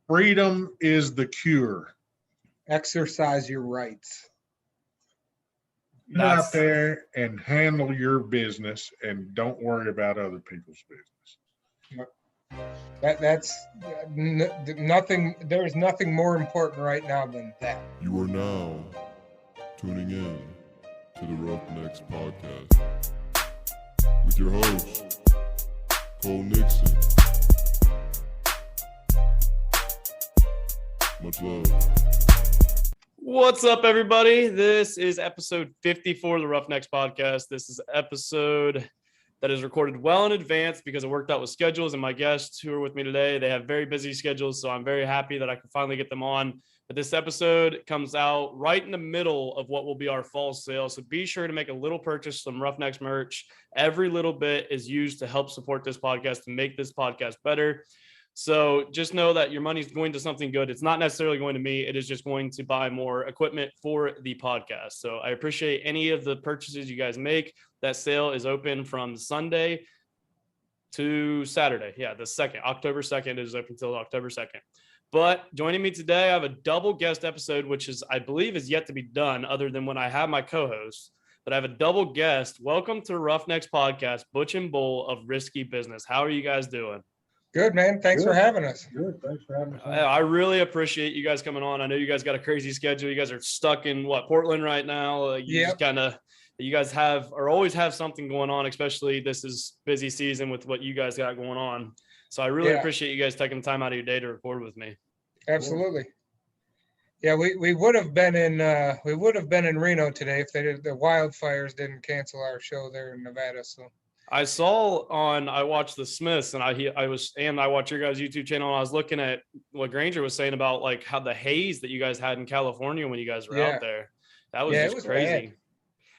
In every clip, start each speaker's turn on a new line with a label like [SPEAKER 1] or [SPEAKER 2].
[SPEAKER 1] Freedom is the cure.
[SPEAKER 2] Exercise your rights.
[SPEAKER 1] Get out there and handle your business and don't worry about other people's business.
[SPEAKER 2] That's nothing. There is nothing more important right now than that.
[SPEAKER 3] You are now tuning in to the Roughnecks Podcast with your host, Cole Nixon. Much love.
[SPEAKER 4] What's up, everybody? This is episode 54 of the Roughnecks Podcast. This is episode that is recorded well in advance because it worked out with schedules, and my guests who are with me today, they have very busy schedules, so I'm very happy that I can finally get them on. But this episode comes out right in the middle of what will be our fall sale, so be sure to make a little purchase, some Roughnecks merch. Every little bit is used to help support this podcast and make this podcast better. So just know that your money is going to something good. It's not necessarily going to me. It is just going to buy more equipment for the podcast. So I appreciate any of the purchases you guys make. That sale is open from Sunday to Saturday. Yeah, the 2nd, October 2nd is open until October 2nd. But joining me today, I have a double guest episode, which is, I believe, is yet to be done other than when I have my co-host. But I have a double guest. Welcome to Roughnecks Podcast, Butch and Bull of Risky Business. How are you guys doing?
[SPEAKER 2] Good, man. Thanks for having us.
[SPEAKER 1] Good. Thanks for having us.
[SPEAKER 4] I really appreciate you guys coming on. I know you guys got a crazy schedule. You guys are stuck in Portland right now. You guys always have something going on, especially this is busy season with what you guys got going on. So I really appreciate you guys taking the time out of your day to record with me.
[SPEAKER 2] Absolutely. Yeah, we would have been in Reno today if the wildfires didn't cancel our show there in Nevada. So
[SPEAKER 4] I watched the Smiths and I watched your guys' YouTube channel, and I was looking at what Granger was saying about like how the haze that you guys had in California when you guys were out there. That was just crazy. Bad.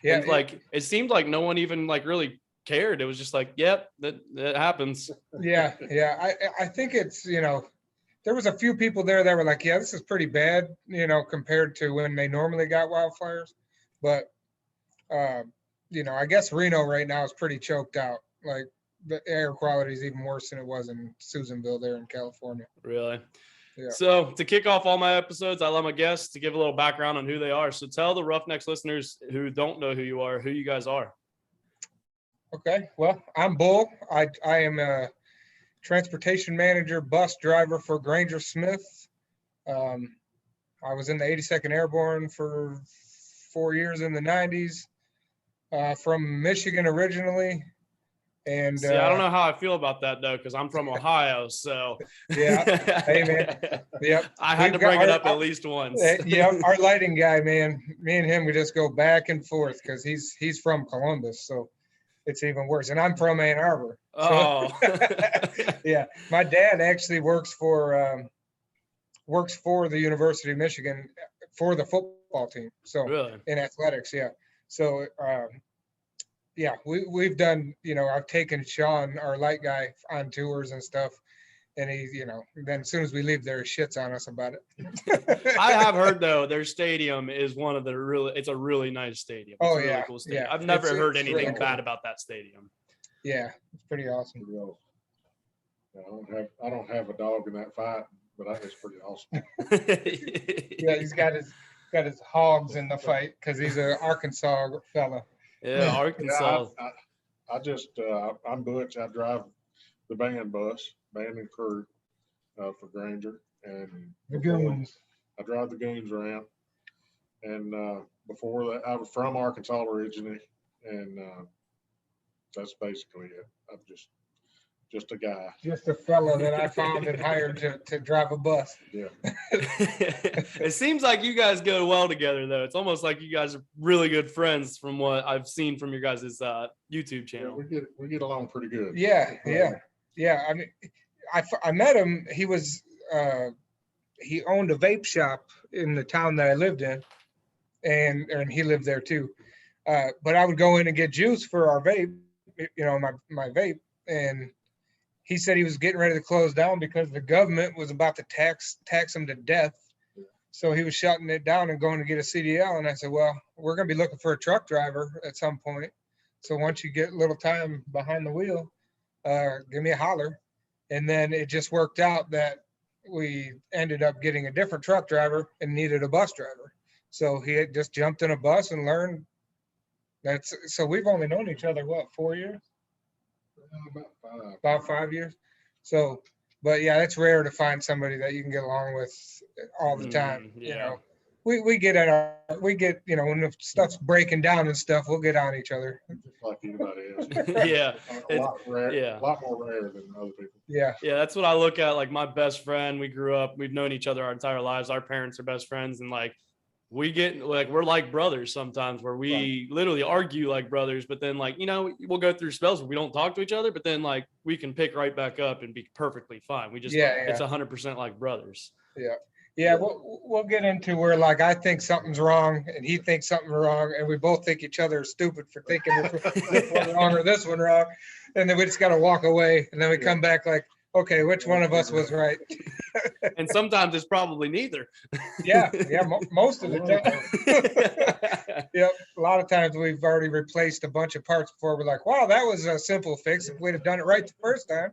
[SPEAKER 4] Yeah. And it seemed like no one even really cared. It was just like, yep, that happens.
[SPEAKER 2] Yeah. I think it's, there was a few people there that were like, yeah, this is pretty bad, compared to when they normally got wildfires. But I guess Reno right now is pretty choked out. Like the air quality is even worse than it was in Susanville there in California.
[SPEAKER 4] Really?
[SPEAKER 2] Yeah.
[SPEAKER 4] So to kick off all my episodes, I love my guests to give a little background on who they are. So tell the Roughnecks listeners who don't know who you guys are.
[SPEAKER 2] Okay. Well, I'm Bull. I am a transportation manager, bus driver for Granger Smith. I was in the 82nd Airborne for 4 years in the 90s. From Michigan originally, and
[SPEAKER 4] see, I don't know how I feel about that though, because I'm from Ohio. So
[SPEAKER 2] yeah, hey man, yep.
[SPEAKER 4] I had to bring it up at least once.
[SPEAKER 2] Yep, our lighting guy, man, me and him, we just go back and forth because he's from Columbus, so it's even worse. And I'm from Ann Arbor. So,
[SPEAKER 4] oh,
[SPEAKER 2] yeah. My dad actually works for the University of Michigan for the football team. So
[SPEAKER 4] really?
[SPEAKER 2] In athletics, yeah. So, we've done, I've taken Sean, our light guy, on tours and stuff. And he, then as soon as we leave there, he shits on us about it.
[SPEAKER 4] I have heard, though, their stadium is it's a really nice stadium. It's a really cool stadium. I've never heard anything really bad about that stadium.
[SPEAKER 2] Yeah, it's pretty awesome.
[SPEAKER 1] I don't have a dog in that fight, but that is pretty awesome.
[SPEAKER 2] Yeah, he's got his hogs in the fight because he's an Arkansas fella.
[SPEAKER 4] Yeah, Arkansas.
[SPEAKER 1] Yeah, I'm Butch. I drive the band and crew for Granger, and
[SPEAKER 2] the goons.
[SPEAKER 1] I drive the goons around. And before that, I was from Arkansas originally, and that's basically it. I'm just a guy.
[SPEAKER 2] Just a fellow that I found and hired to drive a bus.
[SPEAKER 1] Yeah.
[SPEAKER 4] It seems like you guys go well together, though. It's almost like you guys are really good friends from what I've seen from your guys' YouTube channel.
[SPEAKER 1] Yeah, we get along pretty good.
[SPEAKER 2] Yeah. I mean, I met him. He owned a vape shop in the town that I lived in, and he lived there too. But I would go in and get juice for our vape, my vape, and he said he was getting ready to close down because the government was about to tax him to death. So he was shutting it down and going to get a CDL. And I said, well, we're going to be looking for a truck driver at some point. So once you get a little time behind the wheel, give me a holler. And then it just worked out that we ended up getting a different truck driver and needed a bus driver. So he had just jumped in a bus and learned. So we've only known each other, what, 4 years?
[SPEAKER 1] About 5.
[SPEAKER 2] About 5 years. So, but yeah, it's rare to find somebody that you can get along with all the time. You
[SPEAKER 4] yeah.
[SPEAKER 2] know, we get, you know, when the stuff's breaking down and stuff, we'll get on each other.
[SPEAKER 1] Just like anybody else.
[SPEAKER 4] Yeah.
[SPEAKER 1] A lot rare,
[SPEAKER 4] yeah.
[SPEAKER 1] a lot more rare than other people.
[SPEAKER 2] Yeah.
[SPEAKER 4] Yeah, that's what I look at. Like my best friend, we grew up, we've known each other our entire lives. Our parents are best friends, and like we get like we're like brothers sometimes, where we literally argue like brothers, but then like, you know, we'll go through spells where we don't talk to each other, but then like we can pick right back up and be perfectly fine. We just it's 100% like brothers.
[SPEAKER 2] Yeah, we'll get into where like I think something's wrong and he thinks something's wrong, and we both think each other is stupid for thinking this one wrong or this one wrong, and then we just got to walk away, and then we come back like, okay, which one of us was right?
[SPEAKER 4] And sometimes it's probably neither.
[SPEAKER 2] Yeah, most of the time. Yep, a lot of times we've already replaced a bunch of parts before. We're like, wow, that was a simple fix if we'd have done it right the first time.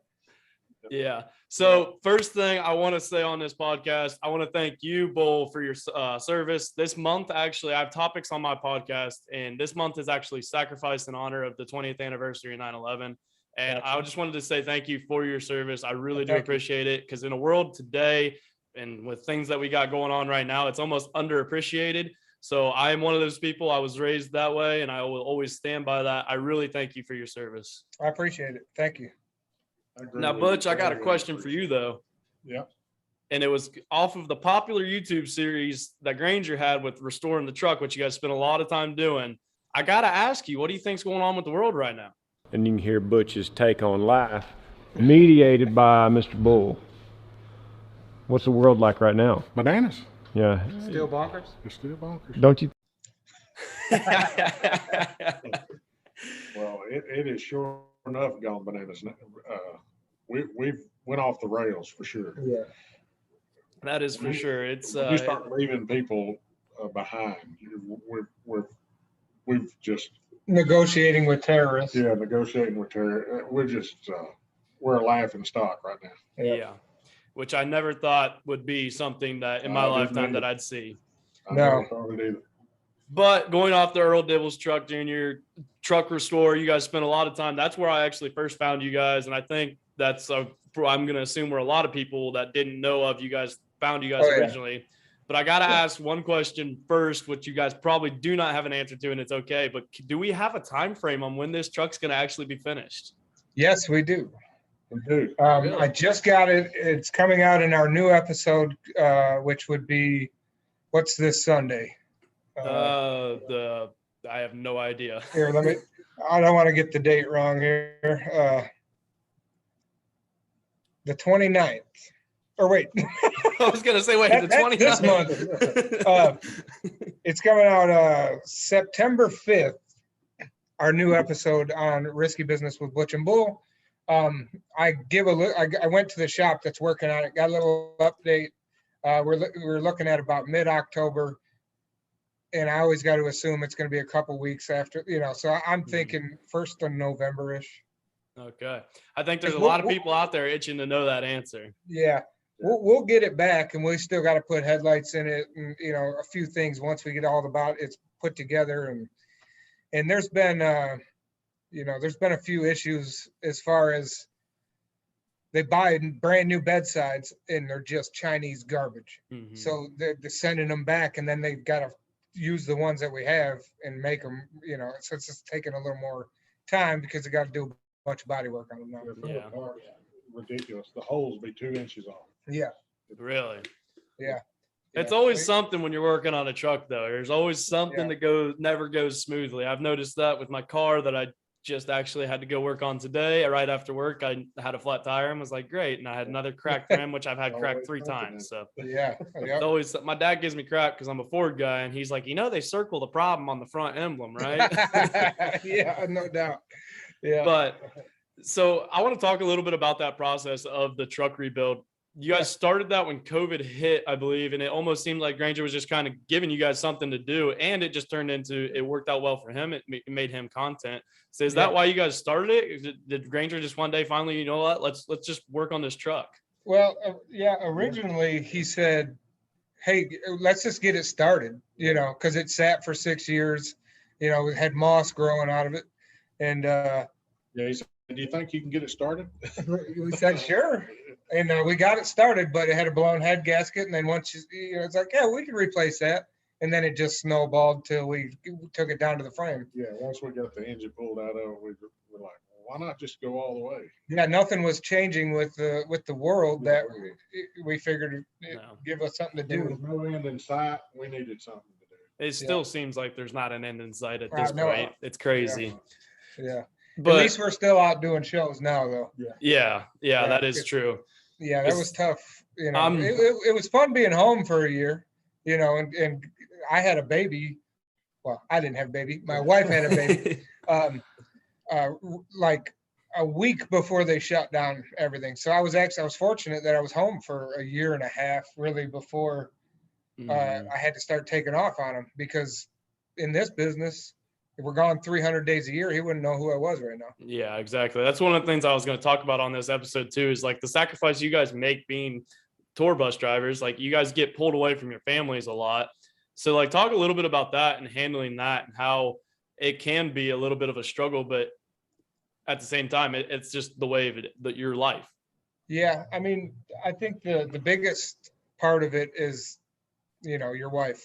[SPEAKER 4] Yeah. So first thing I want to say on this podcast, I want to thank you, Bull, for your service. This month, actually, I have topics on my podcast, and this month is actually sacrificed in honor of the 20th anniversary of 9/11. And I just wanted to say thank you for your service. I really do appreciate it, because in a world today and with things that we got going on right now, it's almost underappreciated. So I am one of those people. I was raised that way, and I will always stand by that. I really thank you for your service.
[SPEAKER 2] I appreciate it. Thank you.
[SPEAKER 4] Now, Butch, I got a question for you, though.
[SPEAKER 1] Yeah.
[SPEAKER 4] And it was off of the popular YouTube series that Granger had with restoring the truck, which you guys spent a lot of time doing. I got to ask you, what do you think's going on with the world right now?
[SPEAKER 5] And you can hear Butch's take on life, mediated by Mr. Bull. What's the world like right now?
[SPEAKER 1] Bananas.
[SPEAKER 5] Yeah.
[SPEAKER 2] Still bonkers?
[SPEAKER 1] It's still bonkers.
[SPEAKER 5] Don't you?
[SPEAKER 1] Well, it is sure enough gone bananas. We've went off the rails for sure.
[SPEAKER 2] Yeah.
[SPEAKER 4] That is for sure. It's
[SPEAKER 1] You start leaving people behind. We've just
[SPEAKER 2] Negotiating with terrorists.
[SPEAKER 1] negotiating with terror. We're a laughing stock right now.
[SPEAKER 4] yeah, which I never thought would be something that in my lifetime that I'd see.
[SPEAKER 1] I never thought it either.
[SPEAKER 4] But going off the Earl Dibbles Truck Jr. Truck Restore, you guys spent a lot of time. That's where I actually first found you guys. And I think that's, I'm going to assume where a lot of people that didn't know of you guys found you guys originally. But I got to ask one question first, which you guys probably do not have an answer to, and it's okay. But do we have a time frame on when this truck's going to actually be finished?
[SPEAKER 2] Yes, we do.
[SPEAKER 1] We do.
[SPEAKER 4] Really?
[SPEAKER 2] I just got it. It's coming out in our new episode, which would be, what's this Sunday?
[SPEAKER 4] I have no idea.
[SPEAKER 2] Here, I don't want to get the date wrong here. The 29th. Or wait.
[SPEAKER 4] I was going to say, wait, the 29th.
[SPEAKER 2] This month. It's coming out September 5th, our new episode on Risky Business with Butch and Bull. I went to the shop that's working on it, got a little update. We're looking at about mid-October. And I always got to assume it's going to be a couple weeks after, so I'm thinking 1st of November-ish.
[SPEAKER 4] Okay. I think there's a lot of people out there itching to know that answer.
[SPEAKER 2] Yeah. We'll get it back, and we still got to put headlights in it and, a few things once we get all it's put together. And there's been, there's been a few issues as far as they buy brand new bedsides and they're just Chinese garbage.
[SPEAKER 4] Mm-hmm.
[SPEAKER 2] So they're sending them back, and then they've got to use the ones that we have and make them, so it's just taking a little more time because they got to do a bunch of body work on them now.
[SPEAKER 4] Yeah.
[SPEAKER 1] Ridiculous. The holes be 2 inches off.
[SPEAKER 2] Yeah.
[SPEAKER 4] Really?
[SPEAKER 2] Yeah.
[SPEAKER 4] It's always something when you're working on a truck, though. There's always something that never goes smoothly. I've noticed that with my car that I just actually had to go work on today. Right after work, I had a flat tire and was like, great. And I had another cracked rim, which I've had cracked 3 times. So
[SPEAKER 2] yeah.
[SPEAKER 4] it's always, my dad gives me crap because I'm a Ford guy, and he's like, they circle the problem on the front emblem, right?
[SPEAKER 2] Yeah, no doubt. Yeah.
[SPEAKER 4] But so I want to talk a little bit about that process of the truck rebuild. You guys started that when COVID hit, I believe, and it almost seemed like Granger was just kind of giving you guys something to do, and it just turned into, it worked out well for him. It made him content. So is that why you guys started it? Did Granger just one day finally, let's just work on this truck?
[SPEAKER 2] Well, yeah, originally he said, hey, let's just get it started, because it sat for 6 years, it had moss growing out of it. And
[SPEAKER 1] Yeah, he said, do you think you can get it started?
[SPEAKER 2] we said, sure. And we got it started, but it had a blown head gasket. And then once it's like, yeah, we can replace that. And then it just snowballed till we took it down to the frame.
[SPEAKER 1] Yeah, once we got the engine pulled out of it, we were like, well, why not just go all the way?
[SPEAKER 2] Yeah, nothing was changing with the world that we figured it'd
[SPEAKER 4] No.
[SPEAKER 2] give us something to
[SPEAKER 1] There was
[SPEAKER 2] do.
[SPEAKER 1] no end in sight. We needed something to do.
[SPEAKER 4] It still seems like there's not an end in sight at
[SPEAKER 2] I
[SPEAKER 4] this
[SPEAKER 2] know.
[SPEAKER 4] point. It's crazy.
[SPEAKER 2] Yeah.
[SPEAKER 4] But
[SPEAKER 2] At least we're still out doing shows now, though.
[SPEAKER 4] yeah,
[SPEAKER 2] Yeah,
[SPEAKER 4] that is true.
[SPEAKER 2] Yeah, that was tough.
[SPEAKER 4] I'm-
[SPEAKER 2] It was fun being home for a year, and I had a baby. Well, I didn't have a baby. My wife had a baby. Like a week before they shut down everything. So I was fortunate that I was home for a year and a half, really, before
[SPEAKER 4] Mhm.
[SPEAKER 2] I had to start taking off on him, because in this business, if we're gone 300 days a year, he wouldn't know who I was right now.
[SPEAKER 4] Yeah, exactly. That's one of the things I was going to talk about on this episode too, is like the sacrifice you guys make being tour bus drivers. Like you guys get pulled away from your families a lot. So like talk a little bit about that and handling that and how it can be a little bit of a struggle, but at the same time, it's just the way of it, your life.
[SPEAKER 2] Yeah, I mean, I think the biggest part of it is, your wife.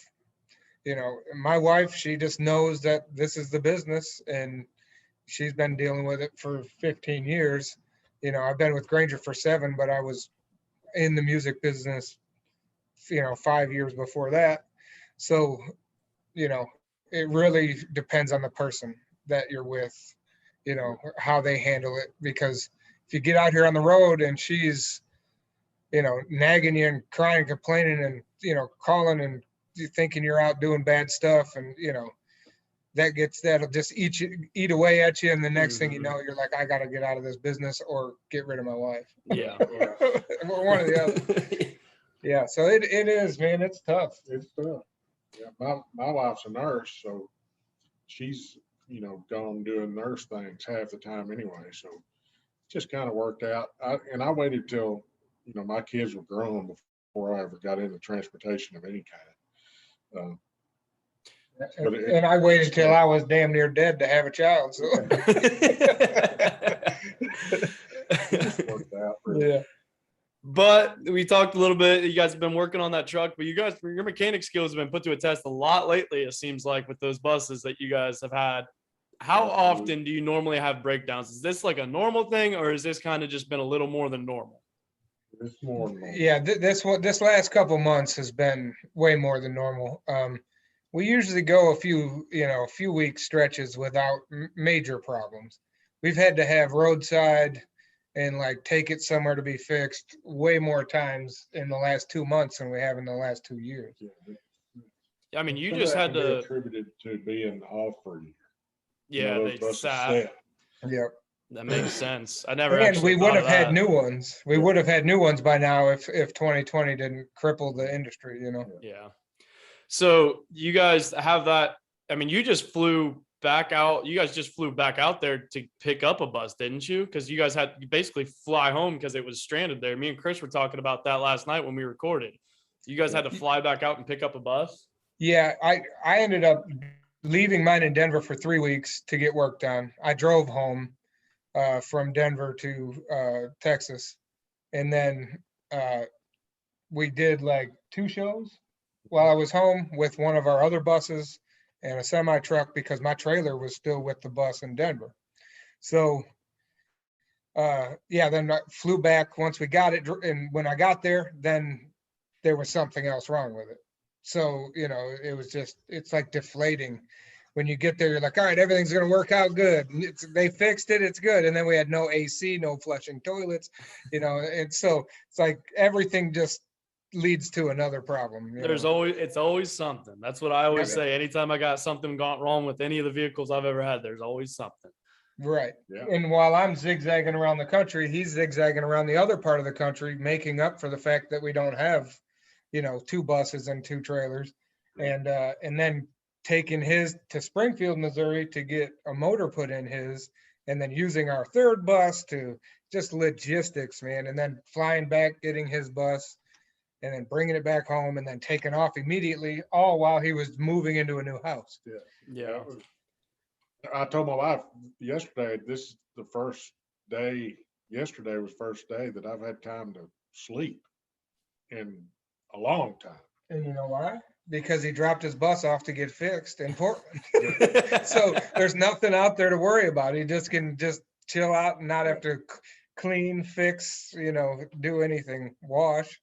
[SPEAKER 2] My wife, she just knows that this is the business, and she's been dealing with it for 15 years. I've been with Granger for 7, but I was in the music business, 5 years before that. So, it really depends on the person that you're with, how they handle it. Because if you get out here on the road and she's, nagging you and crying, complaining, and, calling and thinking you're out doing bad stuff, and, that'll just eat away at you. And the next thing you know, you're like, I got to get out of this business or get rid of my wife.
[SPEAKER 4] Yeah.
[SPEAKER 2] One or the other. Yeah. So it is, man. It's tough.
[SPEAKER 1] It's tough. Yeah, my wife's a nurse, so she's, gone doing nurse things half the time anyway. So it just kind of worked out. I waited till, my kids were grown before I ever got into transportation of any kind. But
[SPEAKER 2] And I waited till I was damn near dead to have a child. So
[SPEAKER 1] It worked out. Really.
[SPEAKER 2] yeah.
[SPEAKER 4] But we talked a little bit. You guys have been working on that truck, but your mechanic skills have been put to a test a lot lately, it seems like, with those buses that you guys have had. How often do you normally have breakdowns? Is this like a normal thing, or is this kind of just been a little more than normal?
[SPEAKER 1] It's more and more.
[SPEAKER 2] Yeah, this last couple months has been way more than normal. We usually go a few week stretches without major problems. We've had to have roadside and like take it somewhere to be fixed way more times in the last 2 months than we have in the last 2 years.
[SPEAKER 4] I mean, you
[SPEAKER 1] Some of
[SPEAKER 4] just
[SPEAKER 1] that
[SPEAKER 4] had
[SPEAKER 1] can be
[SPEAKER 4] to,
[SPEAKER 1] attributed to being off for a year.
[SPEAKER 4] yeah,
[SPEAKER 1] Those
[SPEAKER 4] they
[SPEAKER 1] buses
[SPEAKER 4] sat.
[SPEAKER 1] sat.
[SPEAKER 2] Yep.
[SPEAKER 4] That makes sense. I never
[SPEAKER 2] And
[SPEAKER 4] actually
[SPEAKER 2] we would
[SPEAKER 4] thought
[SPEAKER 2] have
[SPEAKER 4] of
[SPEAKER 2] had
[SPEAKER 4] that.
[SPEAKER 2] new ones. We would have had new ones by now if 2020 didn't cripple the industry,
[SPEAKER 4] Yeah. So you guys have that. I mean, you just flew back out. You guys just flew back out there to pick up a bus, didn't you? Because you guys had to basically fly home because it was stranded there. Me and Chris were talking about that last night when we recorded. You guys had to fly back out and pick up a bus.
[SPEAKER 2] Yeah, I ended up leaving mine in Denver for 3 weeks to get work done. I drove home from Denver to Texas, and then we did like 2 shows while I was home with one of our other buses and a semi truck, because my trailer was still with the bus in Denver. So then I flew back once we got it, and when I got there, then there was something else wrong with it. So, it was it's like deflating. When you get there, you're like, all right, everything's going to work out good. They fixed it. It's good. And then we had no AC, no flushing toilets, and so it's like everything just leads to another problem.
[SPEAKER 4] It's always something. That's what I always
[SPEAKER 2] Yeah.
[SPEAKER 4] say. Anytime I got something gone wrong with any of the vehicles I've ever had, there's always something.
[SPEAKER 2] Right.
[SPEAKER 1] Yeah.
[SPEAKER 2] And while I'm zigzagging around the country, he's zigzagging around the other part of the country, making up for the fact that we don't have, 2 buses and 2 trailers. And then taking his to Springfield, Missouri to get a motor put in his, and then using our 3rd bus to just logistics, man. And then flying back, getting his bus, and then bringing it back home, and then taking off immediately, all while he was moving into a new house.
[SPEAKER 4] Yeah.
[SPEAKER 1] I told my wife yesterday, this is the first day, yesterday was first day that I've had time to sleep in a long time.
[SPEAKER 2] And you know why? Because he dropped his bus off to get fixed in Portland. So there's nothing out there to worry about. He just can just chill out and not have to clean, fix, do anything, wash.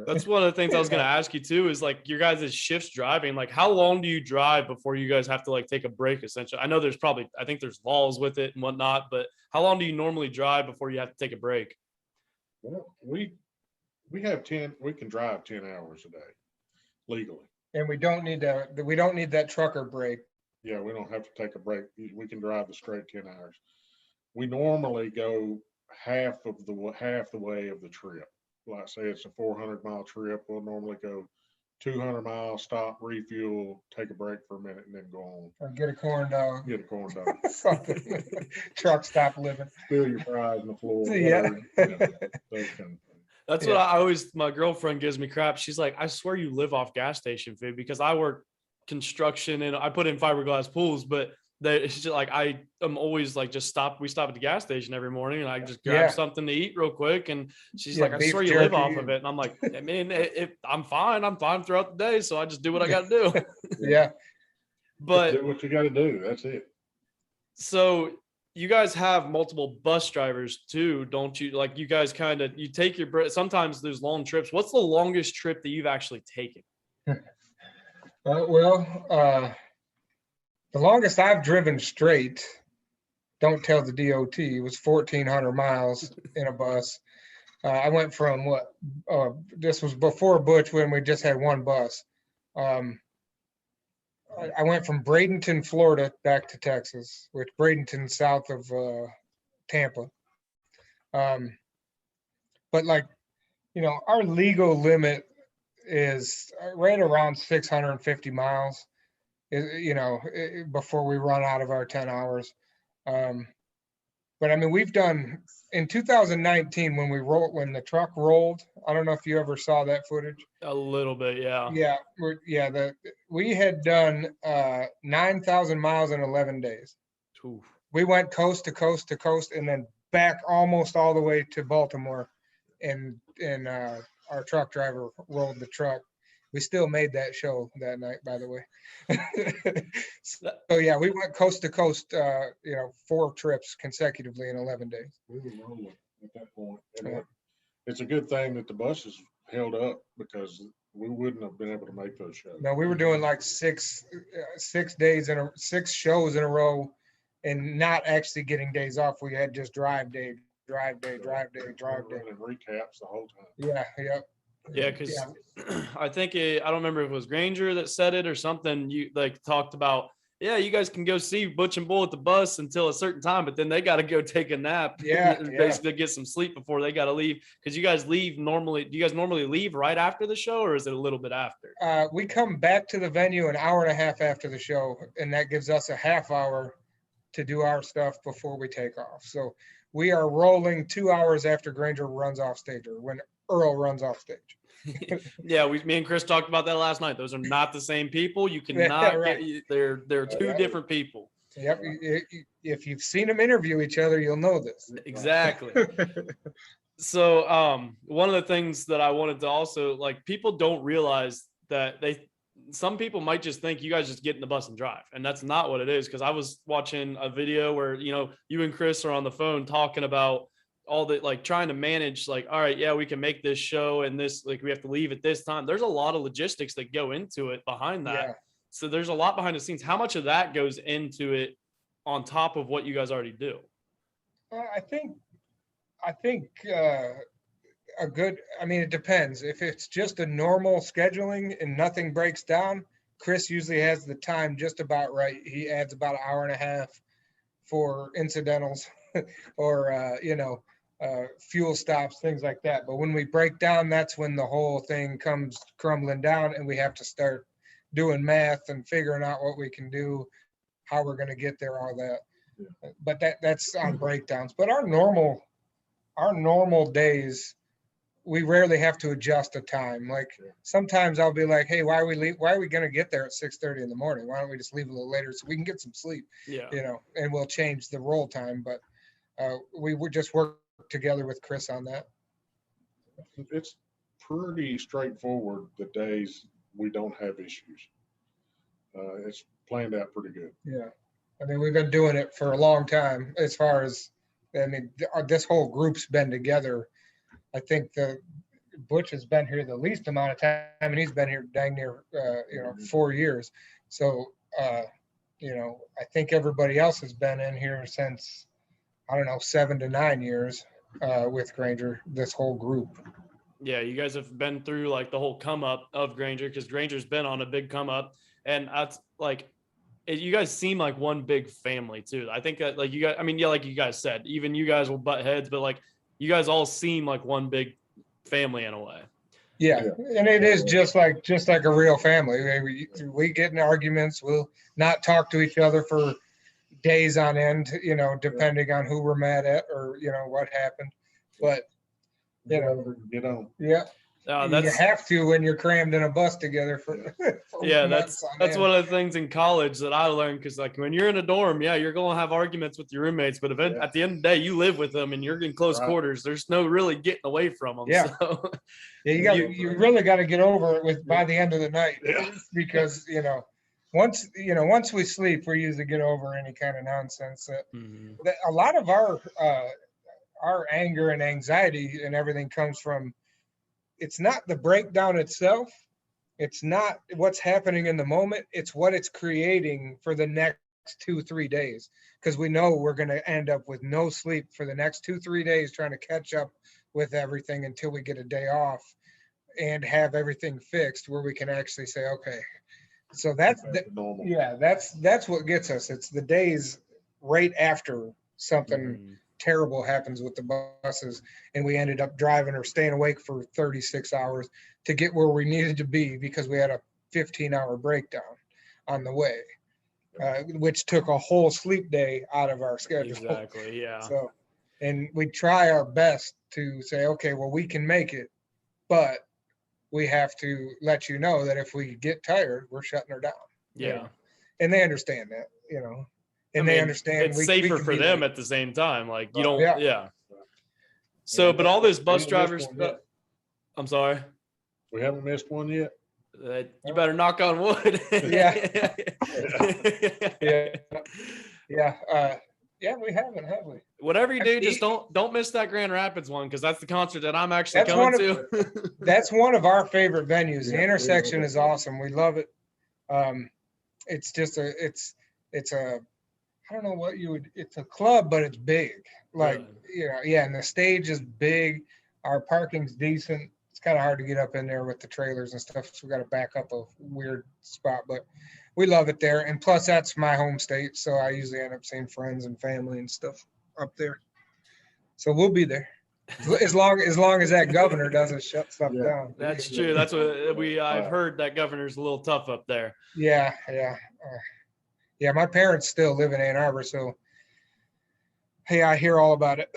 [SPEAKER 4] That's one of the things I was going to ask you too, is like your guys' shifts driving. Like, how long do you drive before you guys have to like take a break? Essentially, I know there's probably, I think there's laws with it and whatnot, but how long do you normally drive before you have to take a break?
[SPEAKER 1] Well, we can drive 10 hours a day legally.
[SPEAKER 2] And we don't need that trucker break.
[SPEAKER 1] Yeah, we don't have to take a break. We can drive the straight 10 hours. We normally go half the way of the trip. Like say it's a 400-mile trip, we'll normally go 200 miles, stop, refuel, take a break for a minute, and then go on.
[SPEAKER 2] Or get a corn dog.
[SPEAKER 1] Get a corn dog.
[SPEAKER 2] Something. Truck stop living.
[SPEAKER 1] Spill your fries on the floor.
[SPEAKER 2] Yeah.
[SPEAKER 1] Those kind of things.
[SPEAKER 4] That's what I always, my girlfriend gives me crap. She's like, I swear you live off gas station food, because I work construction and I put in fiberglass pools, but it's just like, I am always like, we stop at the gas station every morning and I just grab something to eat real quick. And she's like, I swear you live off of it. And I'm like, I mean, I'm fine throughout the day. So I just do what I got to do.
[SPEAKER 2] Yeah.
[SPEAKER 1] But do what you got to do. That's it.
[SPEAKER 4] So you guys have multiple bus drivers too, don't you? Like you guys you take your break. Sometimes there's long trips. What's the longest trip that you've actually taken?
[SPEAKER 2] The longest I've driven straight, don't tell the DOT, was 1,400 miles in a bus. I went from this was before Butch, when we just had one bus. I went from Bradenton, Florida back to Texas, which Bradenton south of Tampa. But our legal limit is right around 650 miles. Before we run out of our 10 hours. But I mean, we've done in 2019 when the truck rolled. I don't know if you ever saw that footage.
[SPEAKER 4] A little bit, yeah.
[SPEAKER 2] Yeah, we had done 9,000 miles in 11 days.
[SPEAKER 4] Oof.
[SPEAKER 2] We went coast to coast to coast, and then back almost all the way to Baltimore, and our truck driver rolled the truck. We still made that show that night, by the way. So yeah, we went coast to coast, 4 trips consecutively in 11 days.
[SPEAKER 1] We were rolling at that point. And it's a good thing that the buses held up, because we wouldn't have been able to make those shows.
[SPEAKER 2] No, we were doing like 6 shows in a row, and not actually getting days off. We had just drive day.
[SPEAKER 1] Running recaps the whole time.
[SPEAKER 2] Yeah.
[SPEAKER 4] Yeah, because I think I don't remember if it was Granger that said it or something. You talked about, you guys can go see Butch and Bull at the bus until a certain time, but then they got to go take a nap. Basically get some sleep before they got to leave. Because you guys leave normally. Do you guys normally leave right after the show, or is it a little bit after?
[SPEAKER 2] We come back to the venue an hour and a half after the show, and that gives us a half hour to do our stuff before we take off. So we are rolling 2 hours after Granger runs off stage, or when Earl runs off stage.
[SPEAKER 4] Yeah, me and Chris talked about that last night. Those are not the same people. You cannot they're two different people.
[SPEAKER 2] Yep. If you've seen them interview each other, you'll know this.
[SPEAKER 4] Exactly. So one of the things that I wanted to also, people don't realize that some people might just think you guys just get in the bus and drive, and that's not what it is. Because I was watching a video where you and Chris are on the phone talking about all the trying to manage, all right, yeah, we can make this show, and this we have to leave at this time. There's a lot of logistics that go into it behind that. Yeah. So there's a lot behind the scenes. How much of that goes into it on top of what you guys already do?
[SPEAKER 2] I think it depends. If it's just a normal scheduling and nothing breaks down, Chris usually has the time just about right. He adds about an hour and a half for incidentals or, fuel stops, things like that. But when we break down, that's when the whole thing comes crumbling down, and we have to start doing math and figuring out what we can do, how we're going to get there, all that. Yeah. But that's on breakdowns. But our normal our normal days, we rarely have to adjust a time. Like sometimes I'll be like, hey, why are we going to get there at 6:30 in the morning? Why don't we just leave a little later so we can get some sleep,
[SPEAKER 4] Yeah.
[SPEAKER 2] and we'll change the roll time. But we would just work together with Chris on that.
[SPEAKER 1] It's pretty straightforward the days we don't have issues. It's planned out pretty good.
[SPEAKER 2] Yeah. I mean, we've been doing it for a long time as far as, this whole group's been together. I think Butch has been here the least amount of time, and he's been here dang near, 4 years. So, I think everybody else has been in here since, 7 to 9 years with Granger, this whole group.
[SPEAKER 4] Yeah, you guys have been through like the whole come up of Granger, because Granger's been on a big come up, and that's like, you guys seem like one big family too. I think that like you guys, I mean, yeah, like you guys said, even you guys will butt heads, but like you guys all seem like one big family in a way.
[SPEAKER 2] Yeah, and it is just like a real family. We get in arguments. We'll not talk to each other for days on end, depending on who we're mad at or what happened. But
[SPEAKER 1] Get on.
[SPEAKER 2] yeah, you
[SPEAKER 4] That's
[SPEAKER 2] have to when you're crammed in a bus together for
[SPEAKER 4] yeah,
[SPEAKER 2] months on
[SPEAKER 4] that's
[SPEAKER 2] end.
[SPEAKER 4] one of the things in college that I learned, because like when you're in a dorm, yeah, you're gonna have arguments with your roommates, but at the end of the day, you live with them and you're in close quarters. There's no really getting away from them.
[SPEAKER 2] Yeah.
[SPEAKER 4] So.
[SPEAKER 2] Yeah, you really got to get over it by the end of the night, because once we sleep, we usually get over any kind of nonsense. That a lot of our anger and anxiety and everything comes from. It's not the breakdown itself. It's not what's happening in the moment. It's what it's creating for the next 2-3 days. Because we know we're going to end up with no sleep for the next 2-3 days trying to catch up with everything until we get a day off and have everything fixed where we can actually say, okay. So that's
[SPEAKER 1] normal.
[SPEAKER 2] Yeah, that's what gets us. It's the days right after something terrible happens with the buses and we ended up driving or staying awake for 36 hours to get where we needed to be because we had a 15-hour breakdown on the way, which took a whole sleep day out of our schedule.
[SPEAKER 4] Exactly. Yeah.
[SPEAKER 2] So, and we try our best to say, okay, well, we can make it, but we have to let you know that if we get tired, we're shutting her down.
[SPEAKER 4] Yeah.
[SPEAKER 2] And they understand that, and they understand
[SPEAKER 4] it's safer for them at the same time. Like you don't,
[SPEAKER 2] yeah.
[SPEAKER 4] So, but all those bus drivers,
[SPEAKER 1] yet.
[SPEAKER 4] I'm sorry.
[SPEAKER 1] We haven't missed one yet.
[SPEAKER 4] You better knock on wood.
[SPEAKER 2] Yeah. Yeah, we haven't, have we?
[SPEAKER 4] Whatever you do, just don't miss that Grand Rapids one, because that's the concert that I'm actually coming to.
[SPEAKER 2] That's one of our favorite venues. The intersection is awesome. We love it. It's just it's a I don't know what it's a club, but it's big. Like, and the stage is big. Our parking's decent. It's kind of hard to get up in there with the trailers and stuff. So we got to back up a weird spot, but we love it there. And plus that's my home state. So I usually end up seeing friends and family and stuff up there. So we'll be there. As long as that governor doesn't shut stuff down.
[SPEAKER 4] That's true. That's what I've heard, that governor's a little tough up there.
[SPEAKER 2] Yeah. My parents still live in Ann Arbor, so hey, I hear all about it.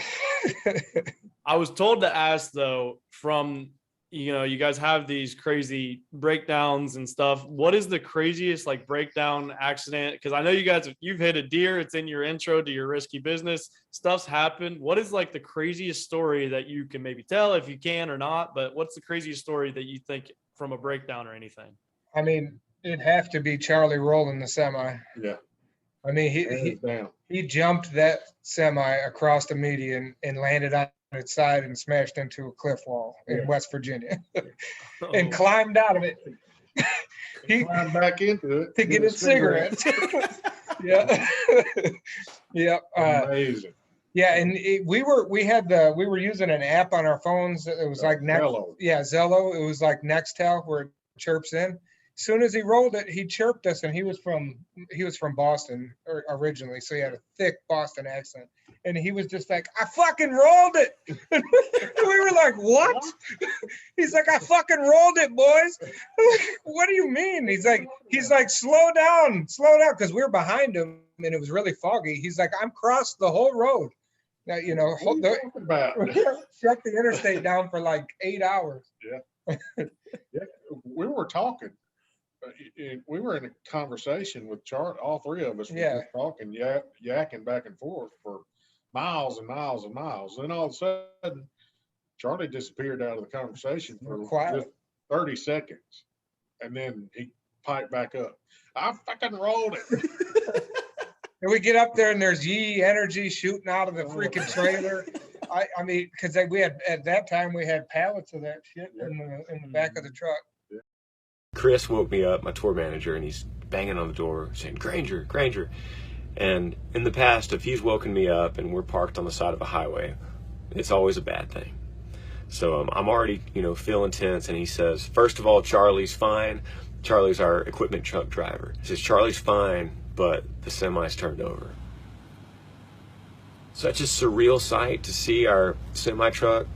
[SPEAKER 4] I was told to ask though, from you guys have these crazy breakdowns and stuff. What is the craziest like breakdown accident? Because I know you've hit a deer. It's in your intro to your risky business. Stuff's happened. What is like the craziest story that you can maybe tell, if you can or not? But what's the craziest story that you think from a breakdown or anything?
[SPEAKER 2] I mean, it'd have to be Charlie rolling the semi.
[SPEAKER 1] Yeah.
[SPEAKER 2] I mean, he jumped that semi across the median and landed on its side and smashed into a cliff wall in West Virginia and climbed out of it.
[SPEAKER 1] He climbed back into it
[SPEAKER 2] to get his cigarettes. Yeah. Yeah.
[SPEAKER 1] Amazing.
[SPEAKER 2] Yeah, and we were using an app on our phones. It was like
[SPEAKER 1] Zello.
[SPEAKER 2] Yeah, Zello. It was like Nextel, where it chirps in. As soon as he rolled it, he chirped us, and he was from Boston originally, so he had a thick Boston accent, and he was just like, "I fucking rolled it." We were like, "What?" He's like, "I fucking rolled it, boys." What do you mean? He's like, "Slow down," because we were behind him, and it was really foggy. He's like, "I'm crossed the whole road." Now, you know,
[SPEAKER 1] What are you talking about?
[SPEAKER 2] shut the interstate down for like 8 hours.
[SPEAKER 1] We were talking. We were in a conversation with Charlie. All three of us were
[SPEAKER 2] Yeah.
[SPEAKER 1] just talking, yakking back and forth for miles and miles and miles. Then all of a sudden, Charlie disappeared out of the conversation for
[SPEAKER 2] Quiet.
[SPEAKER 1] just 30 seconds. And then he piped back up. I fucking rolled it.
[SPEAKER 2] And we get up there and there's Yee Energy shooting out of the freaking trailer. I mean, because we had at that time we had pallets of that shit in the back of the truck.
[SPEAKER 6] Chris woke me up, my tour manager, and he's banging on the door saying, Granger, Granger. And in the past, if he's woken me up and we're parked on the side of a highway, it's always a bad thing. So I'm already, feeling tense. And he says, first of all, Charlie's fine. Charlie's our equipment truck driver. He says, Charlie's fine, but the semi's turned over. Such a surreal sight to see our semi truck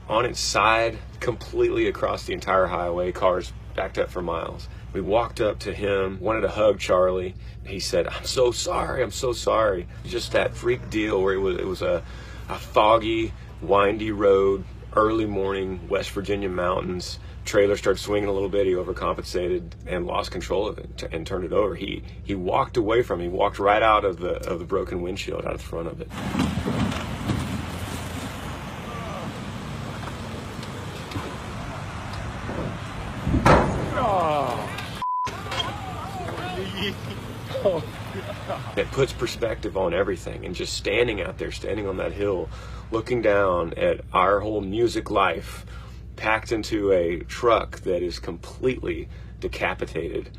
[SPEAKER 6] on its side completely across the entire highway, cars backed up for miles. We walked up to him, wanted to hug Charlie. He said, I'm so sorry, I'm so sorry. Just that freak deal where it was a foggy, windy road, early morning, West Virginia mountains. Trailer started swinging a little bit. He overcompensated and lost control of it and turned it over. He walked away from it. He walked right out of the broken windshield, out of the front of it. It puts perspective on everything, and just standing out there, standing on that hill, looking down at our whole music life packed into a truck that is completely decapitated,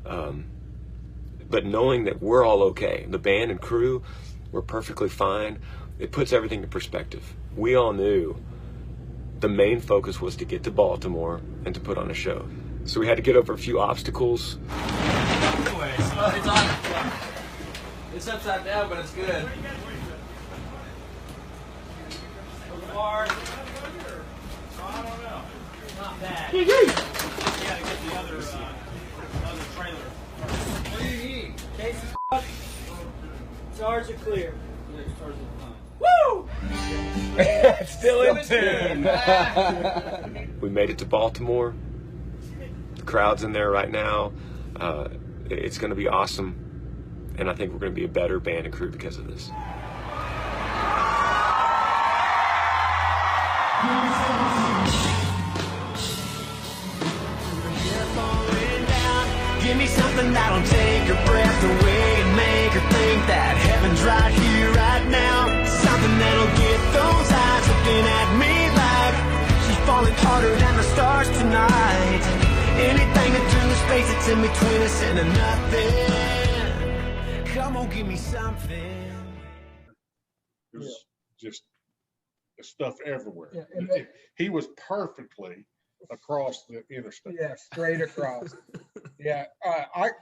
[SPEAKER 6] but knowing that we're all okay, the band and crew, we're perfectly fine, it puts everything in perspective. We all knew the main focus was to get to Baltimore and to put on a show. So we had to get over a few obstacles.
[SPEAKER 7] Anyway, it's upside down, but it's good. Or, I don't know. Not bad. You gotta get the other trailer. What do you need? Case is Stars are clear. Woo!
[SPEAKER 2] Still in tune.
[SPEAKER 6] We made it to Baltimore. The crowd's in there right now. It's going to be awesome, and I think we're going to be a better band and crew because of this.
[SPEAKER 8] Give me something that'll take her breath away and make her think that heaven's right here, right now. Something that'll get those eyes looking at me like she's falling harder than the stars tonight. Anything that turns the space that's in between us into nothing. Come on, give me something.
[SPEAKER 1] It was just stuff everywhere.
[SPEAKER 2] Yeah, and
[SPEAKER 1] He was perfectly across the interstate.
[SPEAKER 2] Yeah, straight across. Yeah,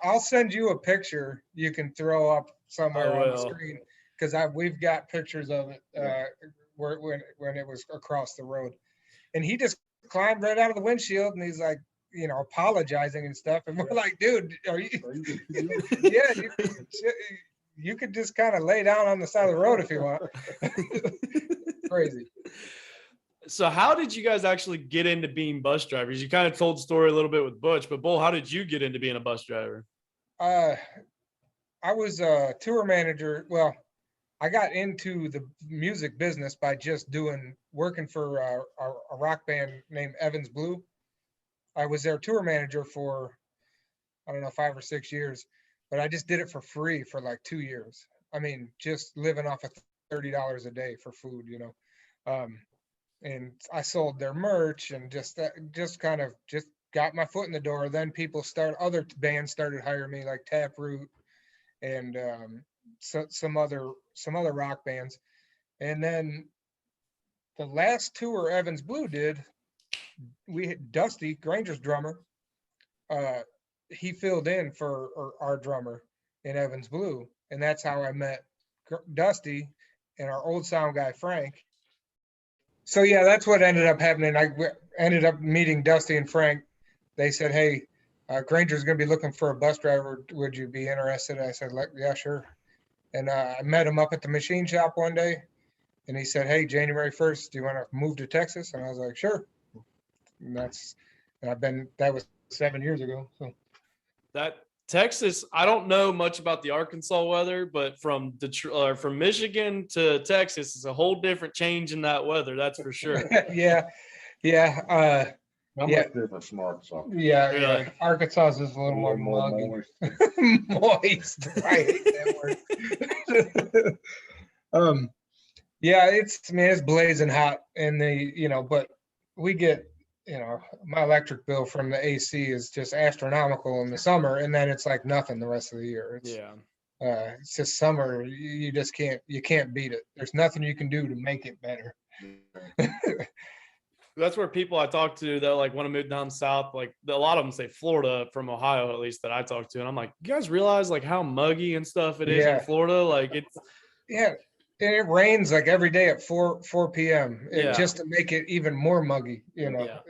[SPEAKER 2] I'll send you a picture you can throw up somewhere on the screen, because we've got pictures of it when it was across the road, and he just climbed right out of the windshield, and he's like, apologizing and stuff, and we're like, dude, are you? Yeah, you could just kind of lay down on the side of the road if you want. Crazy.
[SPEAKER 4] So how did you guys actually get into being bus drivers? You kind of told the story a little bit with Butch, but Bull, how did you get into being a bus driver?
[SPEAKER 2] I was a tour manager. Well, I got into the music business by just working for a rock band named Evans Blue. I was their tour manager for, 5 or 6 years, but I just did it for free for like 2 years. I mean, just living off of $30 a day for food, and I sold their merch and just got my foot in the door. Then other bands started hiring me, like Taproot and some other rock bands. And then the last tour Evans Blue did, we had Dusty, Granger's drummer. He filled in for our drummer in Evans Blue, and that's how I met Dusty and our old sound guy Frank. So yeah, that's what ended up happening. I ended up meeting Dusty and Frank. They said, "Hey, Granger's going to be looking for a bus driver. Would you be interested?" I said, "Yeah, sure." And I met him up at the machine shop one day, And he said, hey, January 1st, do you want to move to Texas? And I was like, sure. And that was 7 years ago. So
[SPEAKER 4] That Texas, I don't know much about the Arkansas weather, but from Detroit, from Michigan to Texas is a whole different change in that weather. That's for sure.
[SPEAKER 2] yeah.
[SPEAKER 1] How
[SPEAKER 2] Yeah.
[SPEAKER 1] much different from Arkansas?
[SPEAKER 2] Yeah.
[SPEAKER 4] Really?
[SPEAKER 2] Arkansas is just a little more muggy.
[SPEAKER 1] moist.
[SPEAKER 2] Moist. I hate that word. Yeah, it's blazing hot and but we get, my electric bill from the AC is just astronomical in the summer, and then it's like nothing the rest of the year. It's just summer. You just can't beat it. There's nothing you can do to make it better.
[SPEAKER 4] That's where people I talk to that like want to move down south, like a lot of them say Florida from Ohio, at least that I talk to. And I'm like, you guys realize like how muggy and stuff it is
[SPEAKER 2] Yeah.
[SPEAKER 4] in Florida? Like it's,
[SPEAKER 2] Yeah. And it rains like every day at 4 p.m.
[SPEAKER 4] Yeah.
[SPEAKER 2] just to make it even more muggy,
[SPEAKER 4] Yeah.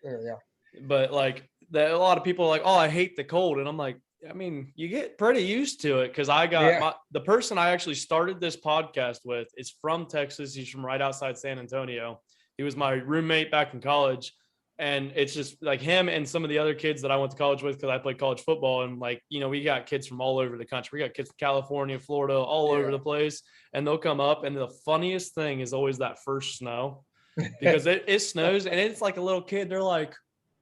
[SPEAKER 2] Yeah.
[SPEAKER 4] but like that a lot of people are like, oh, I hate the cold. And I'm like, I mean, you get pretty used to it. Cause I got the person I actually started this podcast with is from Texas. He's from right outside San Antonio. He was my roommate back in college. And it's just like him and some of the other kids that I went to college with, because I played college football. And like, we got kids from all over the country. We got kids from California, Florida, all over the place. And they'll come up. And the funniest thing is always that first snow, because it snows and it's like a little kid. They're like,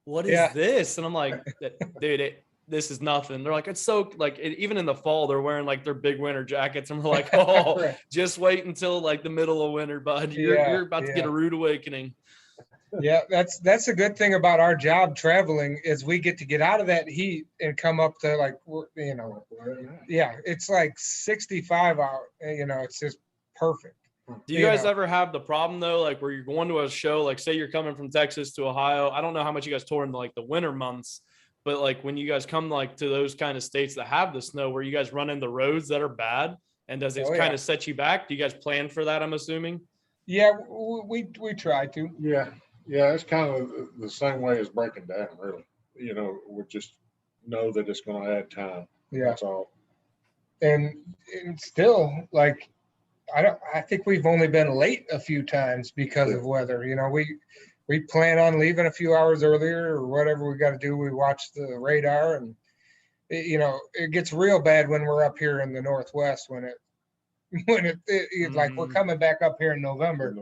[SPEAKER 4] what is this? And I'm like, dude, this is nothing. They're like, it's so like, even in the fall, they're wearing like their big winter jackets. And we're like, oh,
[SPEAKER 2] Right.
[SPEAKER 4] just wait until like the middle of winter, bud. You're about to get a rude awakening.
[SPEAKER 2] Yeah, that's a good thing about our job traveling is we get to get out of that heat and come up to like, it's like 65 out, it's just perfect.
[SPEAKER 4] Do you guys ever have the problem though, like where you're going to a show, like say you're coming from Texas to Ohio? I don't know how much you guys tour in like the winter months, but like when you guys come like to those kind of states that have the snow, where you guys run in the roads that are bad, and does it kind of set you back? Do you guys plan for that? I'm assuming.
[SPEAKER 2] Yeah, we try to.
[SPEAKER 1] Yeah, it's kind of the same way as breaking down, really. We just know that it's going to add time.
[SPEAKER 2] Yeah.
[SPEAKER 1] That's all.
[SPEAKER 2] And still, like, I think we've only been late a few times because of weather. We plan on leaving a few hours earlier or whatever we got to do. We watch the radar, and it gets real bad when we're up here in the Northwest when like we're coming back up here in November.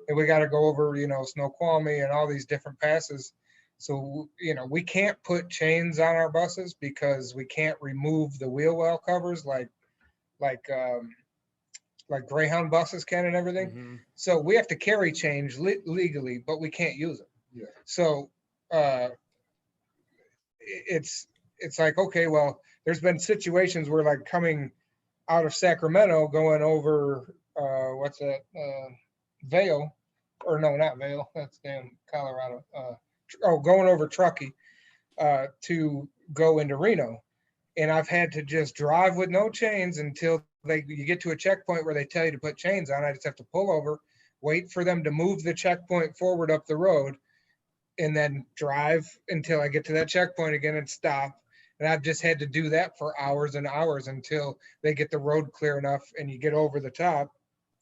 [SPEAKER 2] And we got to go over, Snoqualmie and all these different passes. So, we can't put chains on our buses because we can't remove the wheel well covers like Greyhound buses can and everything.
[SPEAKER 4] Mm-hmm.
[SPEAKER 2] So we have to carry chains legally, but we can't use them.
[SPEAKER 1] Yeah.
[SPEAKER 2] So it's like, okay, well, there's been situations where like coming out of Sacramento going over, Vail, or no, not Vail, that's damn Colorado. Going over Truckee to go into Reno. And I've had to just drive with no chains until you get to a checkpoint where they tell you to put chains on. I just have to pull over, wait for them to move the checkpoint forward up the road, and then drive until I get to that checkpoint again and stop. And I've just had to do that for hours and hours until they get the road clear enough and you get over the top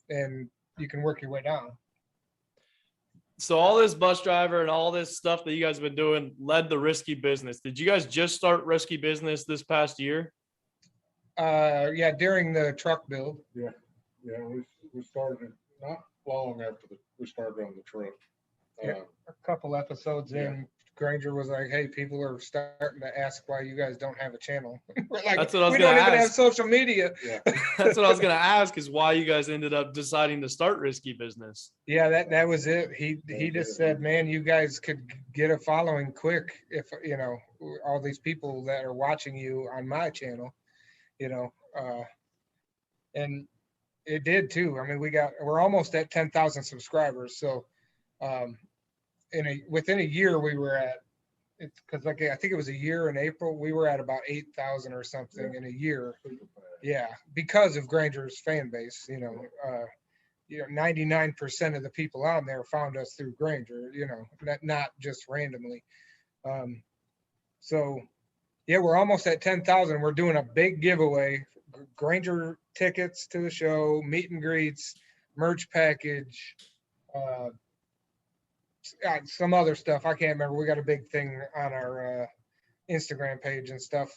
[SPEAKER 2] and you can work your way down.
[SPEAKER 4] So all this bus driver and all this stuff that you guys have been doing led the Risky Business. Did you guys just start Risky Business this past year?
[SPEAKER 2] Yeah, during the truck build.
[SPEAKER 1] Yeah, we started not long after we started on the truck.
[SPEAKER 2] Yeah, a couple episodes in, Granger was like, hey, people are starting to ask why you guys don't have a channel. We're like,
[SPEAKER 4] that's what I was
[SPEAKER 2] we
[SPEAKER 4] gonna
[SPEAKER 2] don't even
[SPEAKER 4] ask.
[SPEAKER 2] have social media.
[SPEAKER 1] Yeah.
[SPEAKER 4] That's what I was going to ask, is why you guys ended up deciding to start Risky Business.
[SPEAKER 2] Yeah, that was it. He just said, man, you guys could get a following quick if, all these people that are watching you on my channel, and it did too. I mean, we're almost at 10,000 subscribers. So, within a year we were at, because like I think it was a year in April, we were at about 8,000 or something in a year. Yeah, because of Granger's fan base, 99% of the people on there found us through Granger, not just randomly. So yeah, we're almost at 10,000. We're doing a big giveaway, Granger tickets to the show, meet and greets, merch package, some other stuff. I can't remember. We got a big thing on our Instagram page and stuff.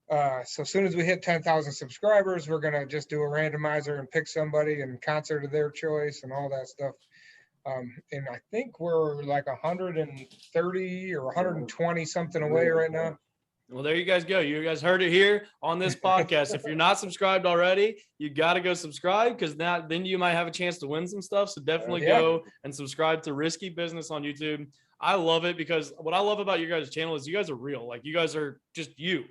[SPEAKER 2] So as soon as we hit 10,000 subscribers, we're going to just do a randomizer and pick somebody and concert of their choice and all that stuff. And I think we're like 130 or 120 something away right now.
[SPEAKER 4] Well, there you guys go. You guys heard it here on this podcast. If you're not subscribed already, you got to go subscribe, because then you might have a chance to win some stuff. So definitely go and subscribe to Risky Business on YouTube. I love it, because what I love about your guys' channel is you guys are real. Like, you guys are just you,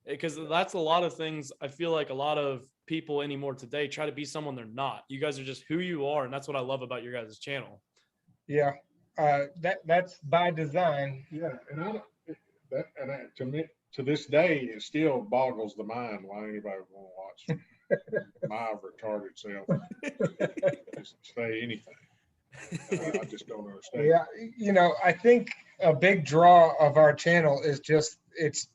[SPEAKER 4] because that's a lot of things. I feel like a lot of people anymore today try to be someone they're not. You guys are just who you are. And that's what I love about your guys' channel.
[SPEAKER 2] Yeah. That's by design.
[SPEAKER 1] Yeah. To me, to this day, it still boggles the mind why anybody would want to watch my retarded self just say anything. I just don't understand.
[SPEAKER 2] Yeah, you know, I think a big draw of our channel is just it's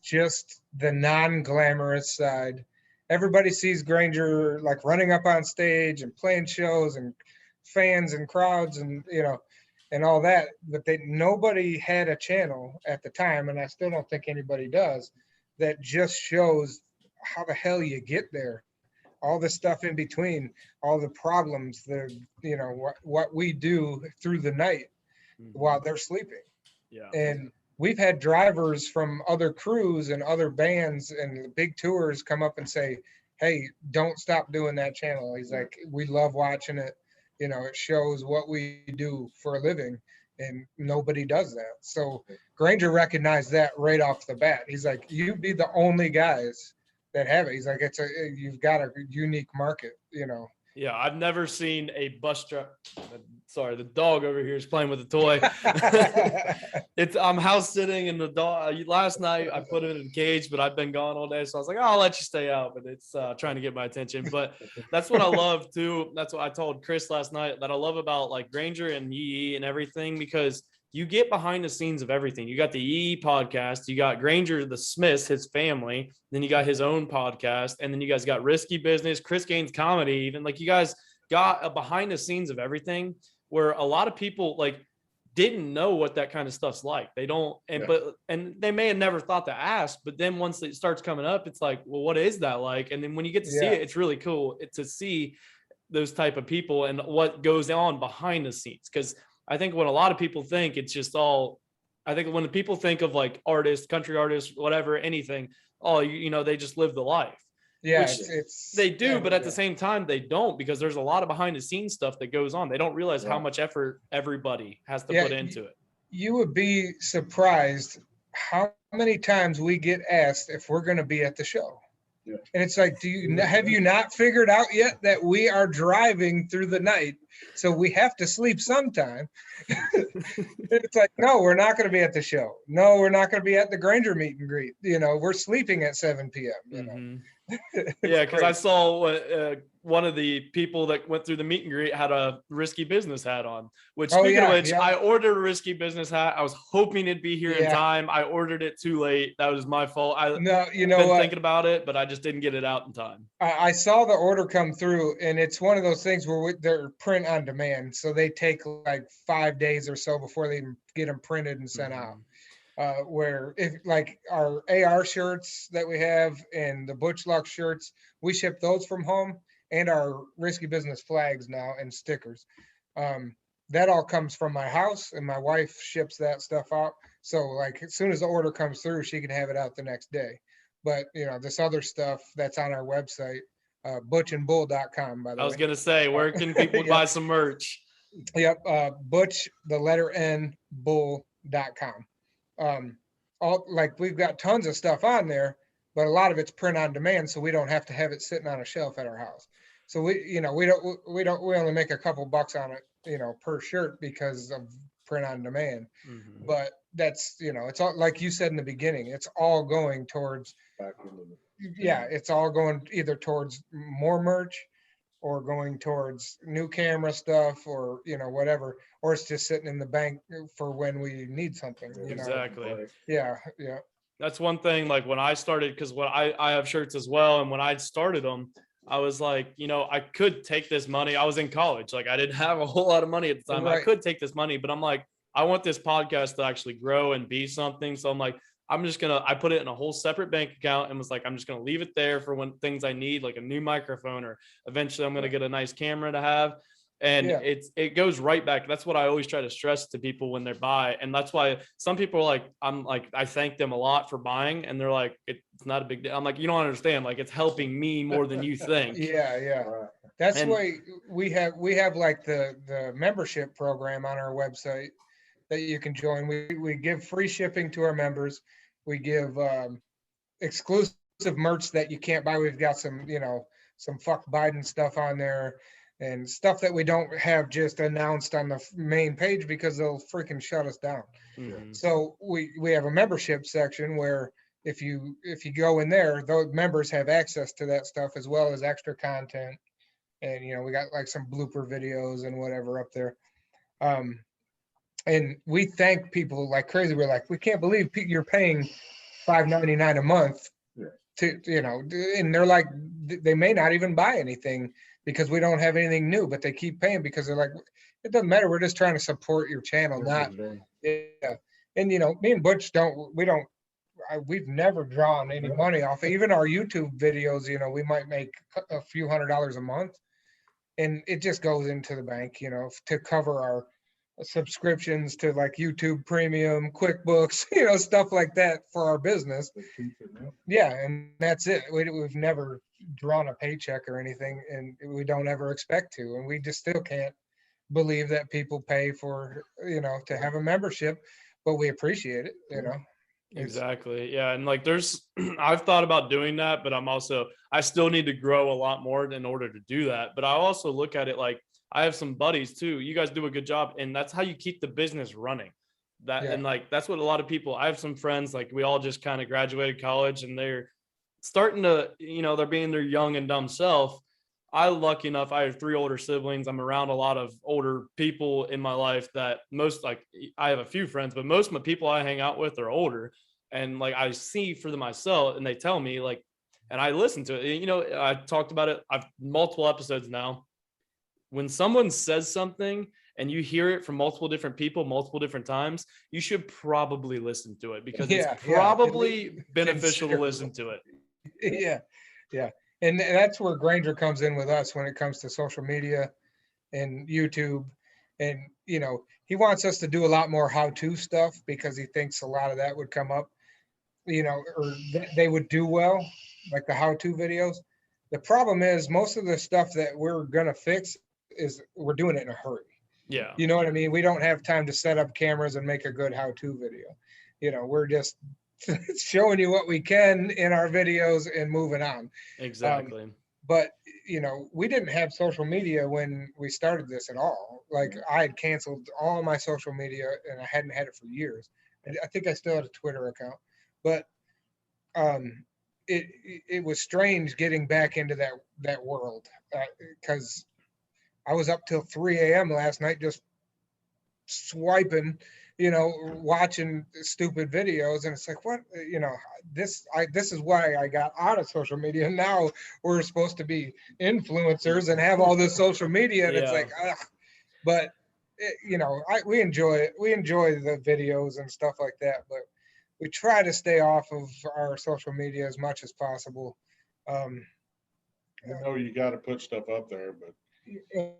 [SPEAKER 2] just the non-glamorous side. Everybody sees Granger like running up on stage and playing shows and fans and crowds and, you know, and all that, but nobody had a channel at the time, and I still don't think anybody does, that just shows how the hell you get there. All the stuff in between, all the problems, you know, what we do through the night while they're sleeping.
[SPEAKER 4] Yeah.
[SPEAKER 2] And we've had drivers from other crews and other bands and big tours come up and say, hey, don't stop doing that channel. He's like, we love watching it. You know, it shows what we do for a living, and nobody does that. So Granger recognized that right off the bat. He's like, you'd be the only guys that have it. He's like, you've got a unique market, you know.
[SPEAKER 4] Yeah, I've never seen a bus driver. Sorry, the dog over here is playing with a toy. I'm house sitting, and the dog. Last night I put it in a cage, but I've been gone all day, so I was like, oh, I'll let you stay out. But it's trying to get my attention. But that's what I love too. That's what I told Chris last night, that I love about like Granger and Yee and everything, because you get behind the scenes of everything. You got the Yee podcast, you got Granger, the Smiths, his family, then you got his own podcast, and then you guys got Risky Business, Chris Gaines Comedy, even. Like, you guys got a behind the scenes of everything, where a lot of people like didn't know what that kind of stuff's like. They don't, and they may have never thought to ask, but then once it starts coming up, it's like, well, what is that like? And then when you get to see it, it's really cool to see those type of people and what goes on behind the scenes. Because I think when a lot of people think it's just all, I think when the people think of like artists, country artists, whatever, anything, you know, they just live the life.
[SPEAKER 2] Yeah,
[SPEAKER 4] they do, but at the same time, they don't, because there's a lot of behind the scenes stuff that goes on. They don't realize how much effort everybody has to put into it.
[SPEAKER 2] You would be surprised how many times we get asked if we're going to be at the show. Yeah. And it's like, have you not figured out yet that we are driving through the night, so we have to sleep sometime? It's like, no, we're not going to be at the show. No, we're not going to be at the Granger meet and greet. You know, we're sleeping at 7 p.m. You know?
[SPEAKER 4] Yeah, because I saw one of the people that went through the meet and greet had a Risky Business hat on, which speaking of which, I ordered a Risky Business hat. I was hoping it'd be here in time. I ordered it too late. That was my fault. I've been thinking about it, but I just didn't get it out in time. I
[SPEAKER 2] saw the order come through, and it's one of those things where they're print on demand. So they take like 5 days or so before they get them printed and sent out. Where if like our AR shirts that we have and the Butch Luck shirts, we ship those from home, and our Risky Business flags now and stickers. That all comes from my house, and my wife ships that stuff out. So like as soon as the order comes through, she can have it out the next day. But you know, this other stuff that's on our website, butchandbull.com, by the way.
[SPEAKER 4] I was gonna say, where can people buy some merch?
[SPEAKER 2] Yep, Butch, the letter N, bull.com. Like we've got tons of stuff on there, but a lot of it's print on demand, so we don't have to have it sitting on a shelf at our house. So we only make a couple bucks on it, you know, per shirt because of print on demand. But that's, you know, it's all like you said in the beginning, it's all going towards, it's all going either towards more merch or going towards new camera stuff, or, you know, whatever, or it's just sitting in the bank for when we need something. You
[SPEAKER 4] exactly.
[SPEAKER 2] know? Yeah.
[SPEAKER 4] That's one thing. Like when I started, because I have shirts as well, and when I started them, I was like, I could take this money. I was in college. Like I didn't have a whole lot of money at the time. I
[SPEAKER 2] Right.
[SPEAKER 4] could take this money, but I'm like, I want this podcast to actually grow and be something. So I'm like, I put it in a whole separate bank account and was like, I'm just going to leave it there for when things I need, like a new microphone, or eventually I'm going to get a nice camera to have. And
[SPEAKER 2] Yeah.
[SPEAKER 4] it goes right back. That's what I always try to stress to people when they're buy. And that's why some people are like, I thank them a lot for buying. And they're like, it's not a big deal. I'm like, you don't understand. Like it's helping me more than you think.
[SPEAKER 2] Yeah.
[SPEAKER 1] Right.
[SPEAKER 2] That's
[SPEAKER 4] And-
[SPEAKER 2] why we have like the membership program on our website that you can join. We give free shipping to our members. We give exclusive merch that you can't buy. We've got some, some fuck Biden stuff on there and stuff that we don't have just announced on the main page because they'll freaking shut us down.
[SPEAKER 4] Mhm.
[SPEAKER 2] So we have a membership section where if you go in there, those members have access to that stuff as well as extra content. And we got like some blooper videos and whatever up there. And we thank people like crazy. We're like, we can't believe you're paying $5.99 a month to, and they're like, they may not even buy anything because we don't have anything new, but they keep paying because they're like, it doesn't matter. We're just trying to support your channel, not, yeah. And, me and Butch we've never drawn any money off even our YouTube videos. We might make a few $100s a month and it just goes into the bank, to cover our subscriptions to like YouTube Premium, QuickBooks, stuff like that for our business. Yeah, and that's it. We've never drawn a paycheck or anything, and we don't ever expect to, and we just still can't believe that people pay for to have a membership, but we appreciate it. It's-
[SPEAKER 4] Exactly. Yeah. And like I've thought about doing that, but I still need to grow a lot more in order to do that. But I also look at it like I have some buddies too. You guys do a good job. And that's how you keep the business running. And like, that's what a lot of people, I have some friends, like we all just kind of graduated college and they're starting to, they're being their young and dumb self. Lucky enough, I have 3 older siblings. I'm around a lot of older people in my life that I have a few friends, but most of my people I hang out with are older. And like, I see for myself and they tell me like, and I listen to it, I talked about it. I've multiple episodes now. When someone says something and you hear it from multiple different people, multiple different times, you should probably listen to it because it's probably beneficial to listen to it.
[SPEAKER 2] Yeah. And that's where Granger comes in with us when it comes to social media and YouTube. And, he wants us to do a lot more how-to stuff because he thinks a lot of that would come up, or they would do well, like the how-to videos. The problem is most of the stuff that we're going to fix is we're doing it in a hurry.
[SPEAKER 4] Yeah.
[SPEAKER 2] You know what I mean? We don't have time to set up cameras and make a good how-to video. We're just showing you what we can in our videos and moving on.
[SPEAKER 4] Exactly.
[SPEAKER 2] But, we didn't have social media when we started this at all. Like I had canceled all my social media and I hadn't had it for years. I think I still had a Twitter account, but it was strange getting back into that world because I was up till 3 a.m. last night just swiping, watching stupid videos, and it's like, what, this is why I got out of social media. Now we're supposed to be influencers and have all this social media, and it's like, ugh. But we enjoy it. We enjoy the videos and stuff like that, but we try to stay off of our social media as much as possible.
[SPEAKER 1] I know you got to put stuff up there, but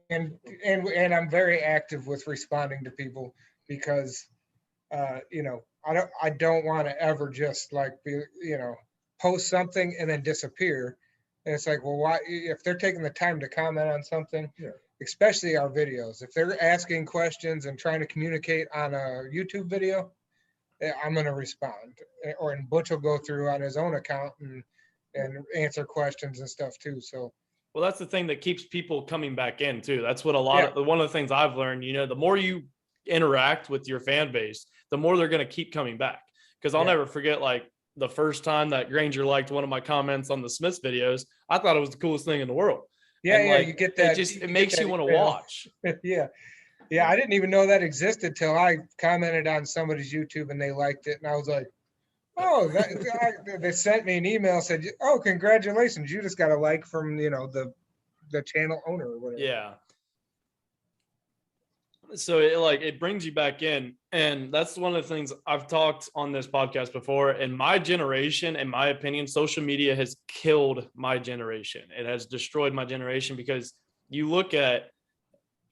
[SPEAKER 2] and I'm very active with responding to people because I don't want to ever just like be post something and then disappear. And it's like, well, why, if they're taking the time to comment on something, especially our videos, if they're asking questions and trying to communicate on a YouTube video, I'm going to respond. And Butch will go through on his own account and answer questions and stuff too. So
[SPEAKER 4] well, that's the thing that keeps people coming back in too. That's what one of the things I've learned, the more you interact with your fan base, the more they're going to keep coming back. Because I'll never forget, like the first time that Granger liked one of my comments on the Smiths videos, I thought it was the coolest thing in the world.
[SPEAKER 2] You get that.
[SPEAKER 4] It makes you want to watch.
[SPEAKER 2] Yeah. I didn't even know that existed till I commented on somebody's YouTube and they liked it. And I was like, Oh, they sent me an email, said, oh, congratulations, you just got a like from, the channel owner or whatever.
[SPEAKER 4] Yeah. So it brings you back in, and that's one of the things I've talked on this podcast before. In my generation, in my opinion, social media has killed my generation. It has destroyed my generation, because you look at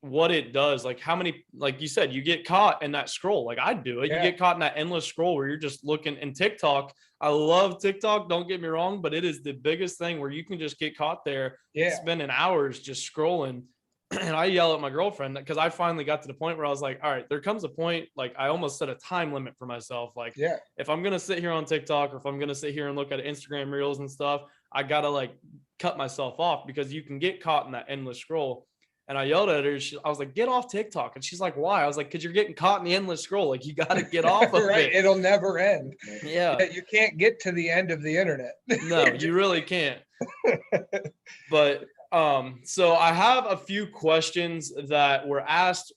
[SPEAKER 4] what it does, like how many, like you said, you get caught in that scroll. Like I do it.
[SPEAKER 2] Yeah.
[SPEAKER 4] You get caught in that endless scroll where you're just looking. And TikTok, I love TikTok, don't get me wrong, but it is the biggest thing where you can just get caught there, spending hours just scrolling. And I yell at my girlfriend because I finally got to the point where I was like, all right, there comes a point, like I almost set a time limit for myself. Like, if I'm going to sit here on TikTok, or if I'm going to sit here and look at Instagram reels and stuff, I got to like cut myself off, because you can get caught in that endless scroll. And I yelled at her. I was like, get off TikTok. And she's like, why? I was like, because you're getting caught in the endless scroll. Like, you got to get off of
[SPEAKER 2] Right.
[SPEAKER 4] it.
[SPEAKER 2] It'll never end.
[SPEAKER 4] Yeah.
[SPEAKER 2] You can't get to the end of the internet.
[SPEAKER 4] No, you really can't. But so I have a few questions that were asked.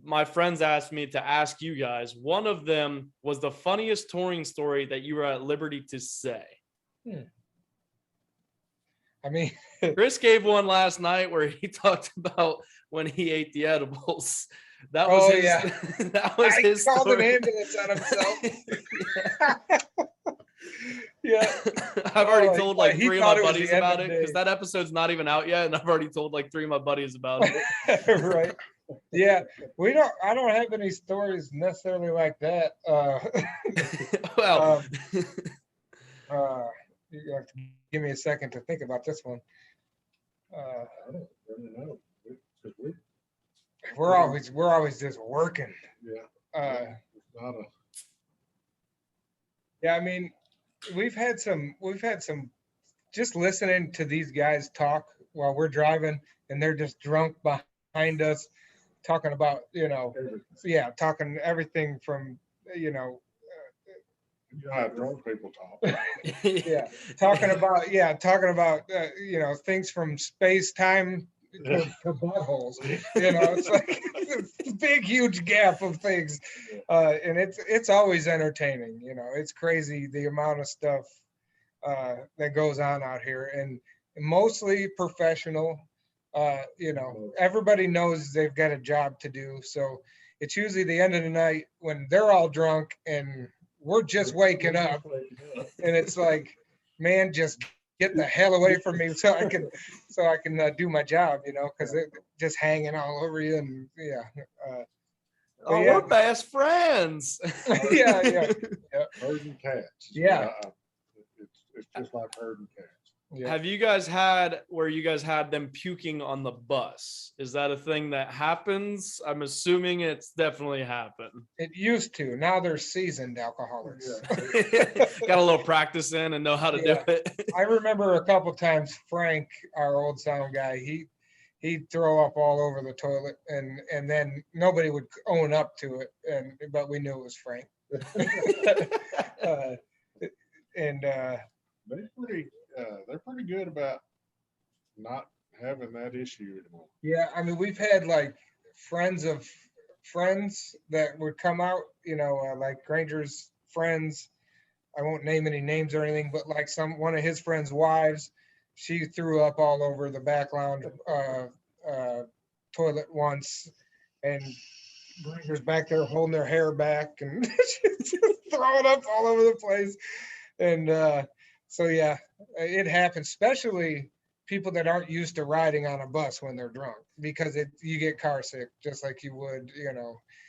[SPEAKER 4] My friends asked me to ask you guys. One of them was the funniest touring story that you were at liberty to say.
[SPEAKER 2] I mean,
[SPEAKER 4] Chris gave one last night where he talked about when he ate the edibles. That was his, that was his
[SPEAKER 2] called
[SPEAKER 4] story.
[SPEAKER 2] an ambulance on himself. Yeah.
[SPEAKER 4] I've already told like
[SPEAKER 2] he
[SPEAKER 4] 3 of
[SPEAKER 2] thought
[SPEAKER 4] my
[SPEAKER 2] it was
[SPEAKER 4] buddies
[SPEAKER 2] the end of
[SPEAKER 4] about
[SPEAKER 2] the
[SPEAKER 4] it,
[SPEAKER 2] day.
[SPEAKER 4] because that episode's not even out yet, and I've already told like 3 of my buddies about it.
[SPEAKER 2] Right. Yeah. I don't have any stories necessarily like that.
[SPEAKER 4] Well,
[SPEAKER 2] You have to give me a second to think about this one.
[SPEAKER 1] I don't really know. 'Cause
[SPEAKER 2] We're always just working.
[SPEAKER 1] it's not a,
[SPEAKER 2] Yeah, I mean, we've had some just listening to these guys talk while we're driving, and they're just drunk behind us talking about, talking everything from,
[SPEAKER 1] you know how drunk people talk.
[SPEAKER 2] talking about things from space time to buttholes. It's like a big huge gap of things, and it's always entertaining. It's crazy the amount of stuff that goes on out here, and mostly professional. Everybody knows they've got a job to do, so it's usually the end of the night when they're all drunk and we're just waking up, and it's like, man, just get the hell away from me so I can do my job, because they're just hanging all over you, and
[SPEAKER 4] we're best friends.
[SPEAKER 2] yeah.
[SPEAKER 1] Herding cats.
[SPEAKER 2] Yeah.
[SPEAKER 1] It's just like herding cats.
[SPEAKER 2] Yeah.
[SPEAKER 4] Have you guys had where you guys had them puking on the bus? Is that a thing that happens? I'm assuming it's definitely happened.
[SPEAKER 2] It used to. Now they're seasoned alcoholics.
[SPEAKER 4] Got a little practice in and know how to do it.
[SPEAKER 2] I remember a couple times Frank, our old sound guy, he'd throw up all over the toilet, and then nobody would own up to it, but we knew it was Frank.
[SPEAKER 1] They're pretty good about not having that issue anymore.
[SPEAKER 2] Yeah, I mean, we've had like friends of friends that would come out, like Granger's friends. I won't name any names or anything, but like one of his friends' wives, she threw up all over the back lounge toilet once, and Granger's back there holding their hair back and just throwing up all over the place. And so yeah, it happens, especially people that aren't used to riding on a bus when they're drunk, because you get car sick just like you would,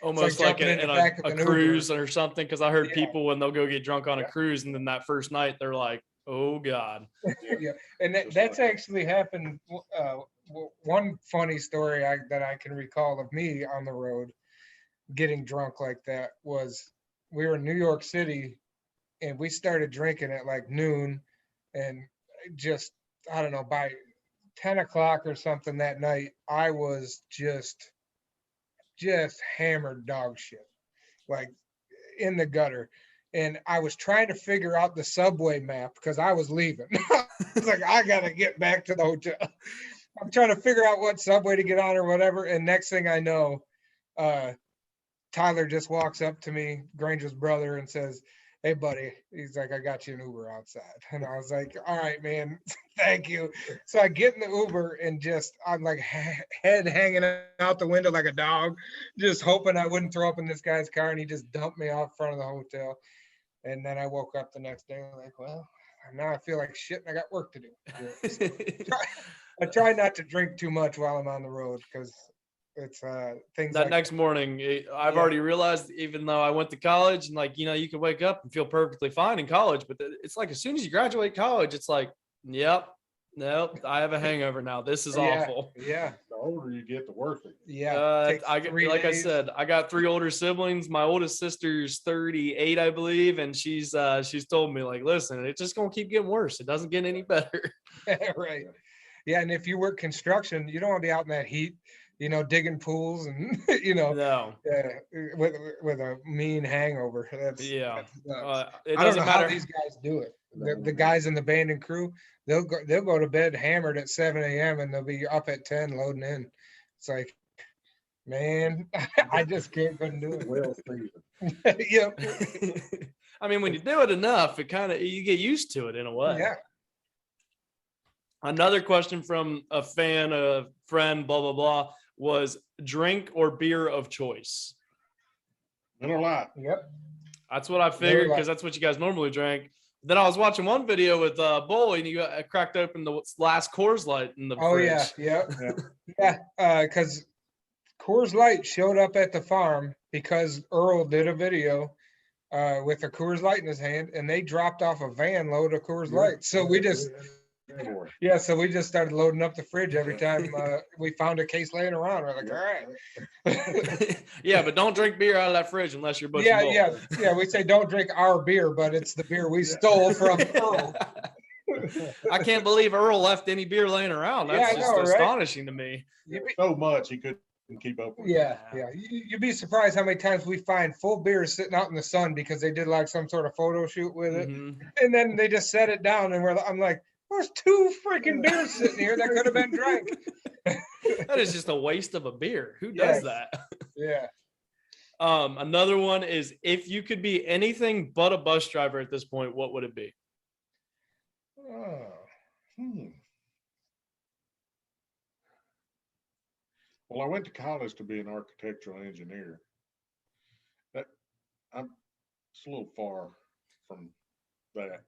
[SPEAKER 4] almost like in a cruise or something. Because I heard people when they'll go get drunk on a cruise, and then that first night they're like, oh God.
[SPEAKER 2] Yeah, and that's actually happened. One funny story that I can recall of me on the road getting drunk like that was, we were in New York City, and we started drinking at like noon, and just, I don't know, by 10 o'clock or something that night, I was just hammered dog shit, like in the gutter. And I was trying to figure out the subway map because I was leaving. I was like, I got to get back to the hotel. I'm trying to figure out what subway to get on or whatever. And next thing I know, Tyler just walks up to me, Granger's brother, and says, hey buddy, he's like, I got you an Uber outside. And I was like, all right, man, thank you. So I get in the Uber and I'm like head hanging out the window like a dog, just hoping I wouldn't throw up in this guy's car. And he just dumped me off front of the hotel. And then I woke up the next day like, well, now I feel like shit and I got work to do. So I try not to drink too much while I'm on the road because it's things
[SPEAKER 4] That
[SPEAKER 2] like
[SPEAKER 4] next morning, I've already realized, even though I went to college and like, you can wake up and feel perfectly fine in college, but it's like, as soon as you graduate college, it's like, nope, I have a hangover now. This is awful.
[SPEAKER 2] Yeah.
[SPEAKER 1] The older you get, the worse it.
[SPEAKER 2] Yeah.
[SPEAKER 4] I said, I got 3 older siblings. My oldest sister's 38, I believe. And she's told me like, listen, it's just going to keep getting worse. It doesn't get any better.
[SPEAKER 2] Right. Yeah. And if you work construction, you don't want to be out in that heat, digging pools and,
[SPEAKER 4] No.
[SPEAKER 2] with a mean hangover.
[SPEAKER 4] It
[SPEAKER 2] I don't
[SPEAKER 4] doesn't
[SPEAKER 2] know how
[SPEAKER 4] matter.
[SPEAKER 2] these guys do it. The guys in the band and crew, they'll go to bed hammered at 7 a.m. and they'll be up at 10 loading in. It's like, man, I just couldn't do it.
[SPEAKER 1] Well seasoned.
[SPEAKER 2] Yep.
[SPEAKER 4] I mean, when you do it enough, you get used to it in a way.
[SPEAKER 2] Yeah.
[SPEAKER 4] Another question from a fan, a friend, blah, blah, blah, was drink or beer of choice.
[SPEAKER 1] Miller Lite.
[SPEAKER 2] Yep.
[SPEAKER 4] That's what I figured, because that's what you guys normally drink. Then I was watching one video with Bull, and you cracked open the last Coors Light in the fridge.
[SPEAKER 2] Yeah. Because Coors Light showed up at the farm because Earl did a video with a Coors Light in his hand, and they dropped off a van load of Coors Light. So we just started loading up the fridge every time we found a case laying around. We're like, all right.
[SPEAKER 4] Yeah, but don't drink beer out of that fridge unless you're Bush
[SPEAKER 2] Yeah,
[SPEAKER 4] and Bull.
[SPEAKER 2] yeah. We say don't drink our beer, but it's the beer we stole from Earl.
[SPEAKER 4] I can't believe Earl left any beer laying around. That's just astonishing to me.
[SPEAKER 1] So much he couldn't keep up with.
[SPEAKER 2] Yeah. You'd be surprised how many times we find full beers sitting out in the sun because they did like some sort of photo shoot with it, and then they just set it down, and I'm like, there's 2 freaking beers sitting here that could have been drank.
[SPEAKER 4] That is just a waste of a beer. Who does that?
[SPEAKER 2] Yeah.
[SPEAKER 4] Another one is, if you could be anything but a bus driver at this point, what would it be?
[SPEAKER 1] Well, I went to college to be an architectural engineer. It's a little far from that.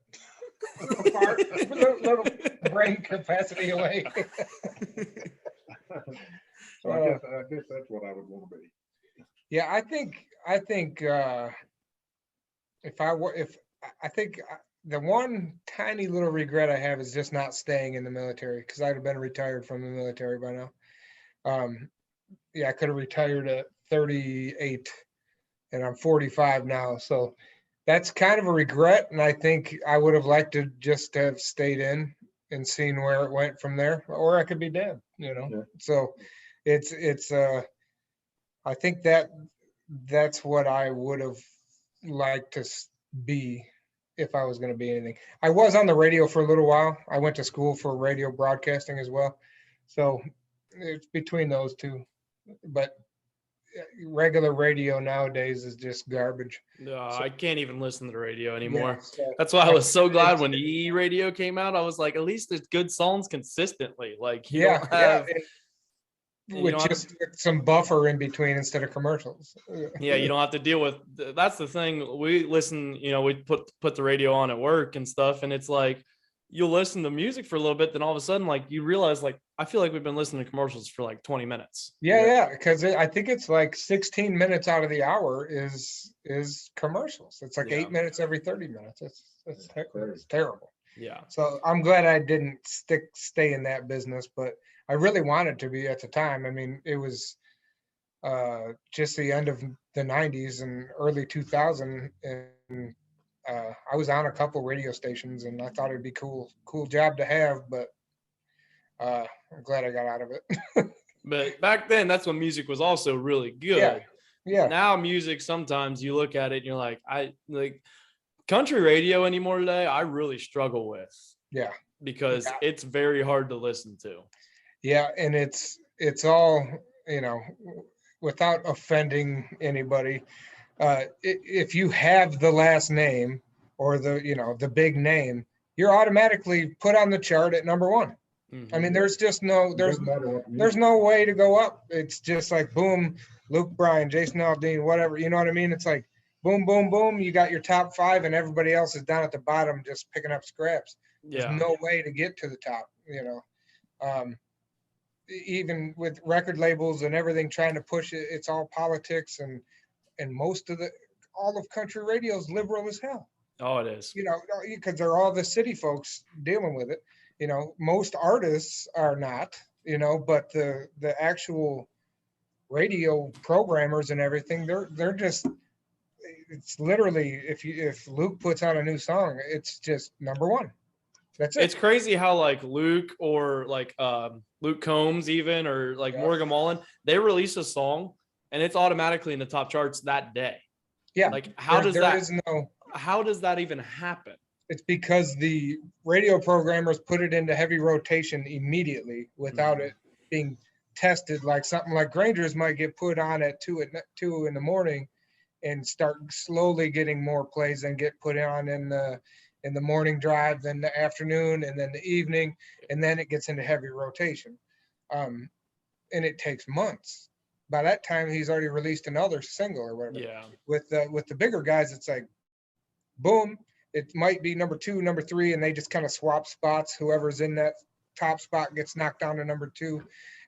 [SPEAKER 2] little brain capacity away.
[SPEAKER 1] So I guess that's what I would want to be.
[SPEAKER 2] Yeah, I think the one tiny little regret I have is just not staying in the military, because I'd have been retired from the military by now. I could have retired at 38 and I'm 45 now. So that's kind of a regret. And I think I would have liked to just have stayed in and seen where it went from there, or I could be dead, Yeah. So it's I think that's what I would have liked to be if I was going to be anything. I was on the radio for a little while. I went to school for radio broadcasting as well. So it's between those two, but regular radio nowadays is just garbage.
[SPEAKER 4] No, I can't even listen to the radio anymore.
[SPEAKER 2] Yeah, so
[SPEAKER 4] that's why I was so glad when E radio came out. I was like, at least there's good songs consistently. Like, you don't have,
[SPEAKER 2] with just some buffer in between instead of commercials.
[SPEAKER 4] Yeah, you don't have to deal with. That's the thing. We listen. We put the radio on at work and stuff, and it's like, you'll listen to music for a little bit, then all of a sudden, like, you realize, like, I feel like we've been listening to commercials for like 20 minutes.
[SPEAKER 2] Yeah, because I think it's like 16 minutes out of the hour is commercials. It's like 8 minutes every 30 minutes. It's terrible.
[SPEAKER 4] Yeah.
[SPEAKER 2] So I'm glad I didn't stay in that business, but I really wanted to be at the time. I mean, it was just the end of the 90s and early 2000, and I was on a couple radio stations, and I thought it'd be cool job to have, but I'm glad I got out of it.
[SPEAKER 4] But back then, that's when music was also really good.
[SPEAKER 2] Yeah.
[SPEAKER 4] Now music, sometimes you look at it and you're like, I like country radio anymore today. I really struggle with.
[SPEAKER 2] Yeah.
[SPEAKER 4] Because it's very hard to listen to.
[SPEAKER 2] Yeah, and it's all, without offending anybody. if you have the last name or the big name, you're automatically put on the chart at number one. I mean, there's just there's no way to go up. It's just like, boom, Luke Bryan, Jason Aldean, whatever, you know what I mean? It's like, boom, boom, boom. You got your top 5 and everybody else is down at the bottom just picking up scraps.
[SPEAKER 4] Yeah.
[SPEAKER 2] There's no way to get to the top, even with record labels and everything trying to push it, it's all politics, and all of country radio is liberal as hell.
[SPEAKER 4] Oh, it is.
[SPEAKER 2] Because they're all the city folks dealing with it. Most artists are not, but the actual radio programmers and everything, they're just, it's literally, if Luke puts out a new song, it's just number one. That's it.
[SPEAKER 4] It's crazy how like Luke or like Luke Combs even, or like Morgan Wallen, they release a song and it's automatically in the top charts that day.
[SPEAKER 2] Yeah.
[SPEAKER 4] Like how does that even happen?
[SPEAKER 2] It's because the radio programmers put it into heavy rotation immediately without it being tested. Like something like Granger's might get put on at 2 in the morning and start slowly getting more plays and get put on in the morning drive, then the afternoon, and then the evening, and then it gets into heavy rotation. And it takes months. By that time, he's already released another single or whatever.
[SPEAKER 4] Yeah.
[SPEAKER 2] With the bigger guys, it's like, boom, it might be number 2, number 3, and they just kind of swap spots. Whoever's in that top spot gets knocked down to number 2,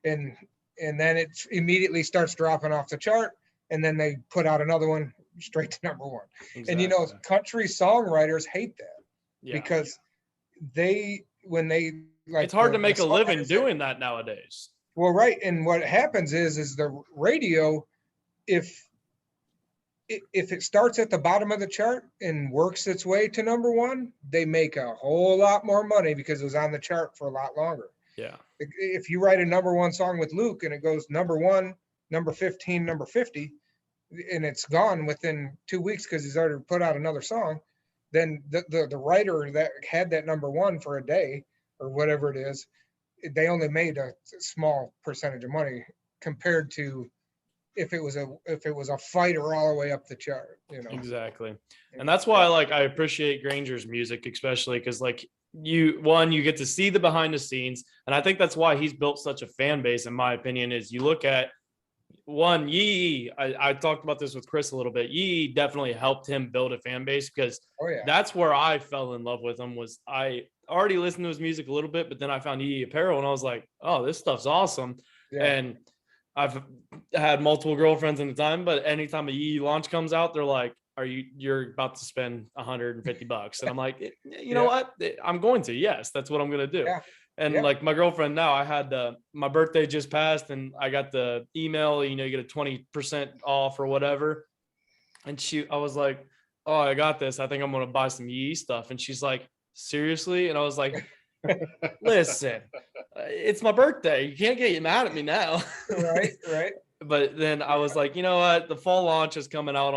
[SPEAKER 2] and then it immediately starts dropping off the chart, and then they put out another one straight to number 1.
[SPEAKER 4] Exactly.
[SPEAKER 2] And country songwriters hate that.
[SPEAKER 4] Yeah.
[SPEAKER 2] Because when they like,
[SPEAKER 4] it's hard to make a living doing that nowadays.
[SPEAKER 2] Well, right. And what happens is the radio, if it starts at the bottom of the chart and works its way to number 1, they make a whole lot more money because it was on the chart for a lot longer.
[SPEAKER 4] Yeah.
[SPEAKER 2] If you write a number 1 song with Luke and it goes number 1, number 15, number 50, and it's gone within 2 weeks because he's already put out another song, then the writer that had that number 1 for a day or whatever it is, they only made a small percentage of money compared to if it was a fighter all the way up the chart.
[SPEAKER 4] Exactly. And that's why I appreciate Granger's music, especially because like you get to see the behind the scenes, and I think that's why he's built such a fan base, in my opinion. Is you look at Yee, I talked about this with Chris a little bit. Yee definitely helped him build a fan base, because that's where I fell in love with him. Was I already listened to his music a little bit, but then I found Yee Apparel and I was like, oh, this stuff's awesome. Yeah. And I've had multiple girlfriends in the time, but anytime a Yee launch comes out, they're like, you're about to spend $150. And I'm like, you know what? I'm going to, yes, that's what I'm going to do. Yeah. And like my girlfriend now, I had my birthday just passed and I got the email, you get a 20% off or whatever. And I was like, oh, I got this. I think I'm going to buy some Yee stuff. And she's like, seriously? And I was like, listen, it's my birthday. You can't get mad at me now.
[SPEAKER 2] Right.
[SPEAKER 4] But then I was like, you know what? The fall launch is coming out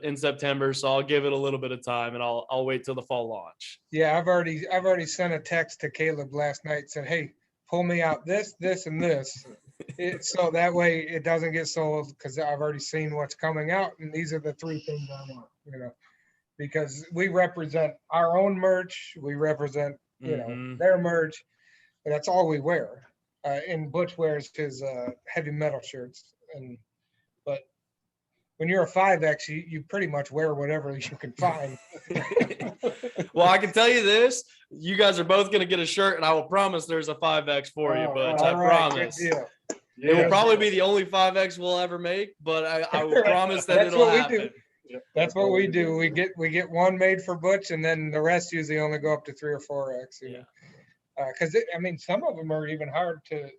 [SPEAKER 4] in September, so I'll give it a little bit of time, and I'll wait till the fall launch.
[SPEAKER 2] Yeah, I've already sent a text to Caleb last night, said, hey, pull me out this, and this, so that way it doesn't get sold, because I've already seen what's coming out, and these are the 3 things I want, because we represent our own merch, we represent their merch, and that's all we wear. And Butch wears his heavy metal shirts. But when you're a 5X, you pretty much wear whatever you can find.
[SPEAKER 4] Well, I can tell you this: you guys are both going to get a shirt, and I will promise there's a 5X for you. But I promise it will probably be the only 5X we'll ever make. But I will promise that it'll happen.
[SPEAKER 2] That's what we do. We get one made for Butch, and then the rest usually only go up to 3 or 4X. Because some of them are even hard to,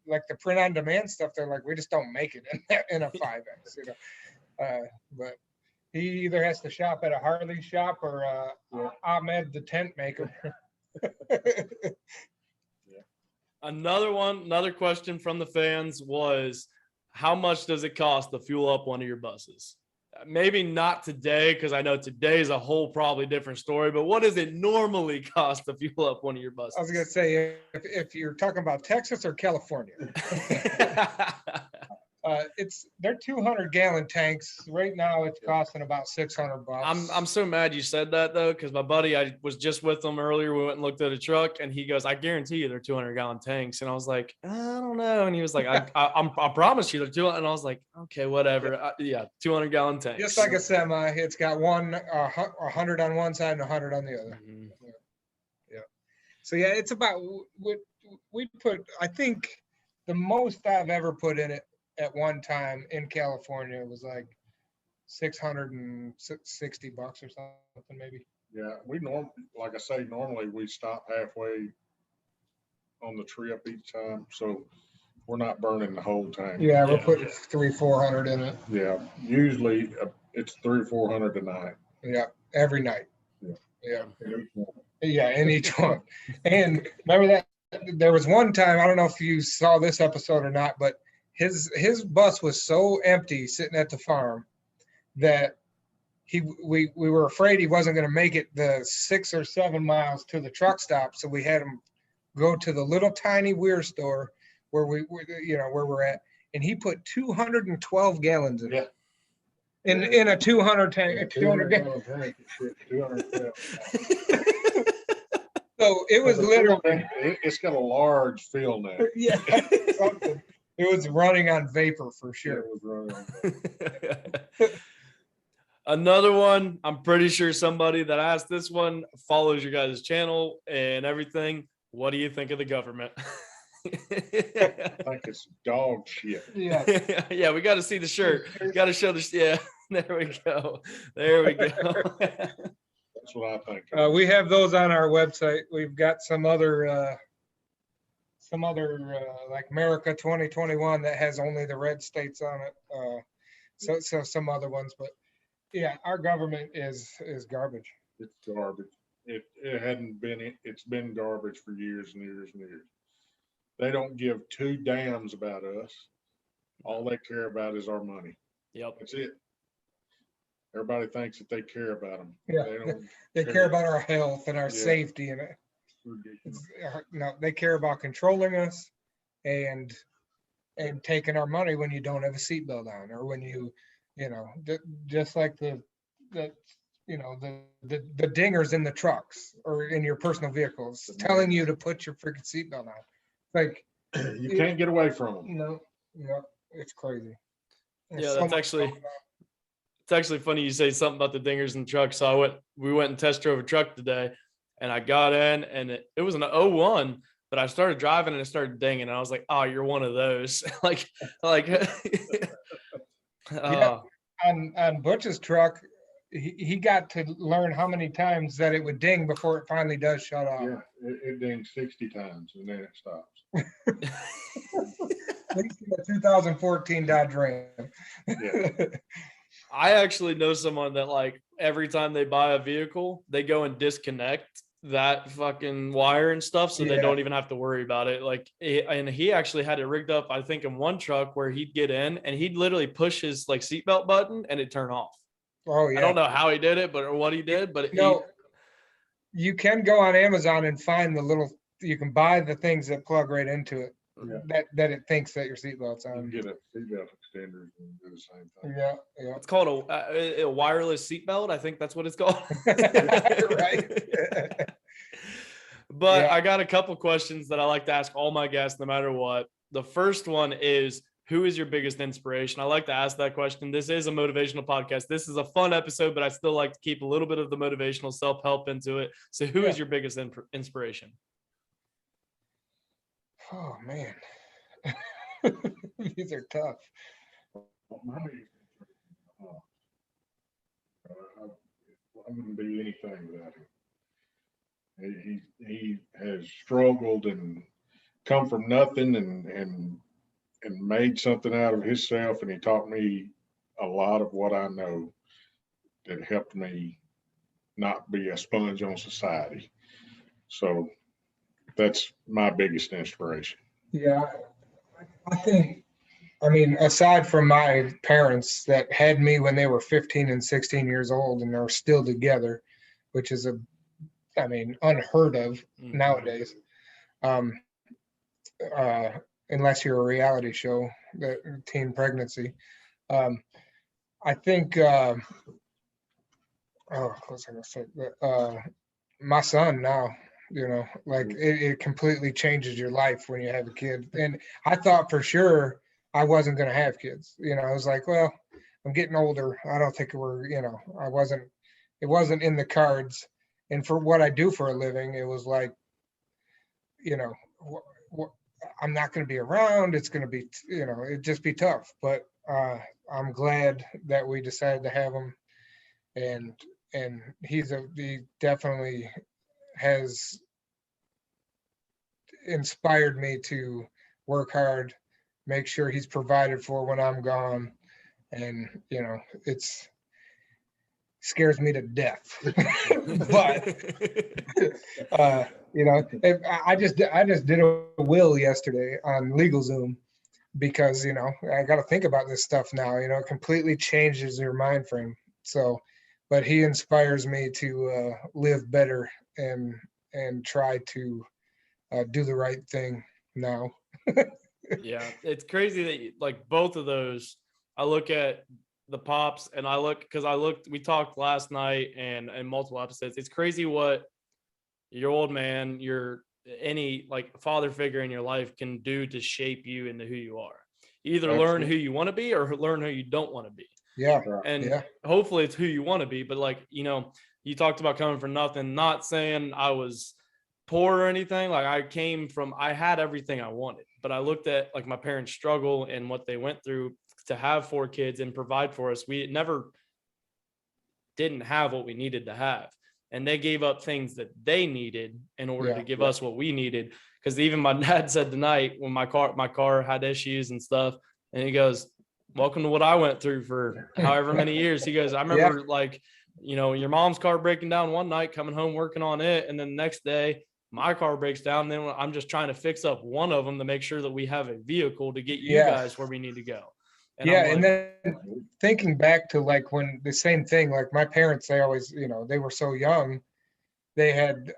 [SPEAKER 2] like the print on demand stuff. They're like, we just don't make it in a 5X, but he either has to shop at a Harley shop or Ahmed the tent maker.
[SPEAKER 4] Another question from the fans was, how much does it cost to fuel up one of your buses? Maybe not today, because I know today is a whole probably different story, but what does it normally cost to fuel up one of your buses?
[SPEAKER 2] I was going to say, if you're talking about Texas or California. They're 200-gallon tanks. Right now it's costing about $600.
[SPEAKER 4] I'm so mad you said that though, because my buddy, I was just with him earlier. We went and looked at a truck, and he goes, "I guarantee you they're 200-gallon tanks." And I was like, "I don't know." And he was like, "I promise you they're 200." And I was like, "Okay, whatever." Yeah, 200-gallon tanks.
[SPEAKER 2] Just like a semi, it's got 100 on one side and 100 on the other.
[SPEAKER 4] Mhm.
[SPEAKER 2] Yeah. So yeah, it's about we put. I think the most I've ever put in it at one time in California was like $660 or something, maybe.
[SPEAKER 1] Yeah, like I say, normally we stop halfway on the trip each time, so we're not burning the whole tank.
[SPEAKER 2] Yeah, we're
[SPEAKER 4] Yeah.
[SPEAKER 2] putting 300-400 in it.
[SPEAKER 1] Yeah, usually it's 300 or 400 a night.
[SPEAKER 2] Yeah, every night.
[SPEAKER 1] Yeah.
[SPEAKER 2] Yeah, in each one. And remember that there was one time, I don't know if you saw this episode or not, but his bus was so empty sitting at the farm that we were afraid he wasn't going to make it the 6 or 7 miles to the truck stop. So we had him go to the little tiny Weir store where where we're at, and he put 212 gallons in it. In a 200 tank, 200 gallon
[SPEAKER 1] tank. 200.
[SPEAKER 2] So it was literally,
[SPEAKER 1] it's got a large fill now.
[SPEAKER 2] yeah, something. It was running on vapor for sure.
[SPEAKER 1] It was running on.
[SPEAKER 4] Another one, I'm pretty sure somebody that asked this one follows your guys' channel and everything. What do you think of the government?
[SPEAKER 1] I think it's dog shit.
[SPEAKER 2] Yeah.
[SPEAKER 4] Yeah, we got to see the shirt. Got to show the. Yeah, there we go. There we go.
[SPEAKER 1] That's what I think.
[SPEAKER 2] We have those on our website. We've got some other like America 2021 that has only the red states on it. So some other ones, but yeah, our government is garbage.
[SPEAKER 1] It's garbage. It hadn't been. It's been garbage for years and years and years. They don't give two damns about us. All they care about is our money.
[SPEAKER 4] Yep.
[SPEAKER 1] That's it. Everybody thinks that they care about them.
[SPEAKER 2] Yeah.
[SPEAKER 1] They don't.
[SPEAKER 2] They care about our health and our
[SPEAKER 1] Yeah.
[SPEAKER 2] safety, and no, they care about controlling us and taking our money when you don't have a seatbelt on, or when just like the dingers in the trucks or in your personal vehicles telling you to put your freaking seatbelt on. Like
[SPEAKER 1] You can't get away from them.
[SPEAKER 2] no, it's crazy. There's
[SPEAKER 4] Yeah,
[SPEAKER 2] so
[SPEAKER 4] that's
[SPEAKER 2] much
[SPEAKER 4] actually.
[SPEAKER 2] going on.
[SPEAKER 4] It's actually funny you say something about the dingers in the truck. So we went and test drove a truck today, and I got in, and it was an 01, but I started driving and it started dinging, and I was like, "Oh, you're one of those." like,
[SPEAKER 2] Yeah. On Butch's truck, he got to learn how many times that it would ding before it finally does shut off.
[SPEAKER 1] Yeah, it dings 60 times and then it stops.
[SPEAKER 2] At least in the 2014 Dodge Ram.
[SPEAKER 1] Yeah.
[SPEAKER 4] I actually know someone that like every time they buy a vehicle, they go and disconnect that fucking wire and stuff, so they
[SPEAKER 2] Yeah.
[SPEAKER 4] don't even have to worry about it. Like, and he actually had it rigged up, I think, in one truck where he'd get in and he'd literally push his like seatbelt button and it'd turn off.
[SPEAKER 2] Oh yeah.
[SPEAKER 4] I don't know how he did it, or what he did, but
[SPEAKER 2] You can go on Amazon and find you can buy the things that plug right into it.
[SPEAKER 1] Yeah.
[SPEAKER 2] That it thinks that your seatbelt's
[SPEAKER 1] You can
[SPEAKER 2] on.
[SPEAKER 1] get a seatbelt extender and do the same thing.
[SPEAKER 2] Yeah, yeah.
[SPEAKER 4] it's called a wireless seatbelt. I think that's what it's called.
[SPEAKER 2] Right.
[SPEAKER 4] But
[SPEAKER 2] Yeah.
[SPEAKER 4] I got a couple questions that I like to ask all my guests, no matter what. The first one is, who is your biggest inspiration? I like to ask that question. This is a motivational podcast. This is a fun episode, but I still like to keep a little bit of the motivational self-help into it. So who is your biggest inspiration?
[SPEAKER 2] Oh man. These are tough.
[SPEAKER 1] I wouldn't be anything without him. He has struggled and come from nothing and made something out of himself, and he taught me a lot of what I know that helped me not be a sponge on society. So that's my biggest inspiration.
[SPEAKER 2] Yeah, I think, aside from my parents that had me when they were 15 and 16 years old and are still together, which is unheard of nowadays. Unless you're a reality show the teen pregnancy. I think, what was I gonna say? My son now, like it completely changes your life when you have a kid. And I thought for sure I wasn't gonna have kids. I was like, well, I'm getting older. I don't think it wasn't in the cards. And for what I do for a living, it was like, I'm not going to be around. It's going to be, it'd just be tough. But I'm glad that we decided to have him. And he definitely has inspired me to work hard, make sure he's provided for when I'm gone. And, it's scares me to death. But I just did a will yesterday on LegalZoom because I got to think about this stuff now. It completely changes your mind frame. So, but he inspires me to live better and try to do the right thing now.
[SPEAKER 4] Yeah, it's crazy that like both of those. I look at the pops and we talked last night and multiple episodes. It's crazy what your old man, any like father figure in your life can do to shape you into who you are. You either learn who you want to be or learn who you don't want to be.
[SPEAKER 2] Yeah.
[SPEAKER 4] And hopefully it's who you want to be. But like, you talked about coming from nothing, not saying I was poor or anything. Like I had everything I wanted, but I looked at like my parents' struggle and what they went through to have 4 kids and provide for us. We never didn't have what we needed to have. And they gave up things that they needed in order to give us what we needed. Because even my dad said tonight when my car had issues and stuff, and he goes, welcome to what I went through for however many years. He goes, I remember your mom's car breaking down one night, coming home, working on it. And then the next day my car breaks down. Then I'm just trying to fix up one of them to make sure that we have a vehicle to get you guys where we need to go. And
[SPEAKER 2] and then thinking back to like when the same thing, like my parents, they always, they were so young. They had,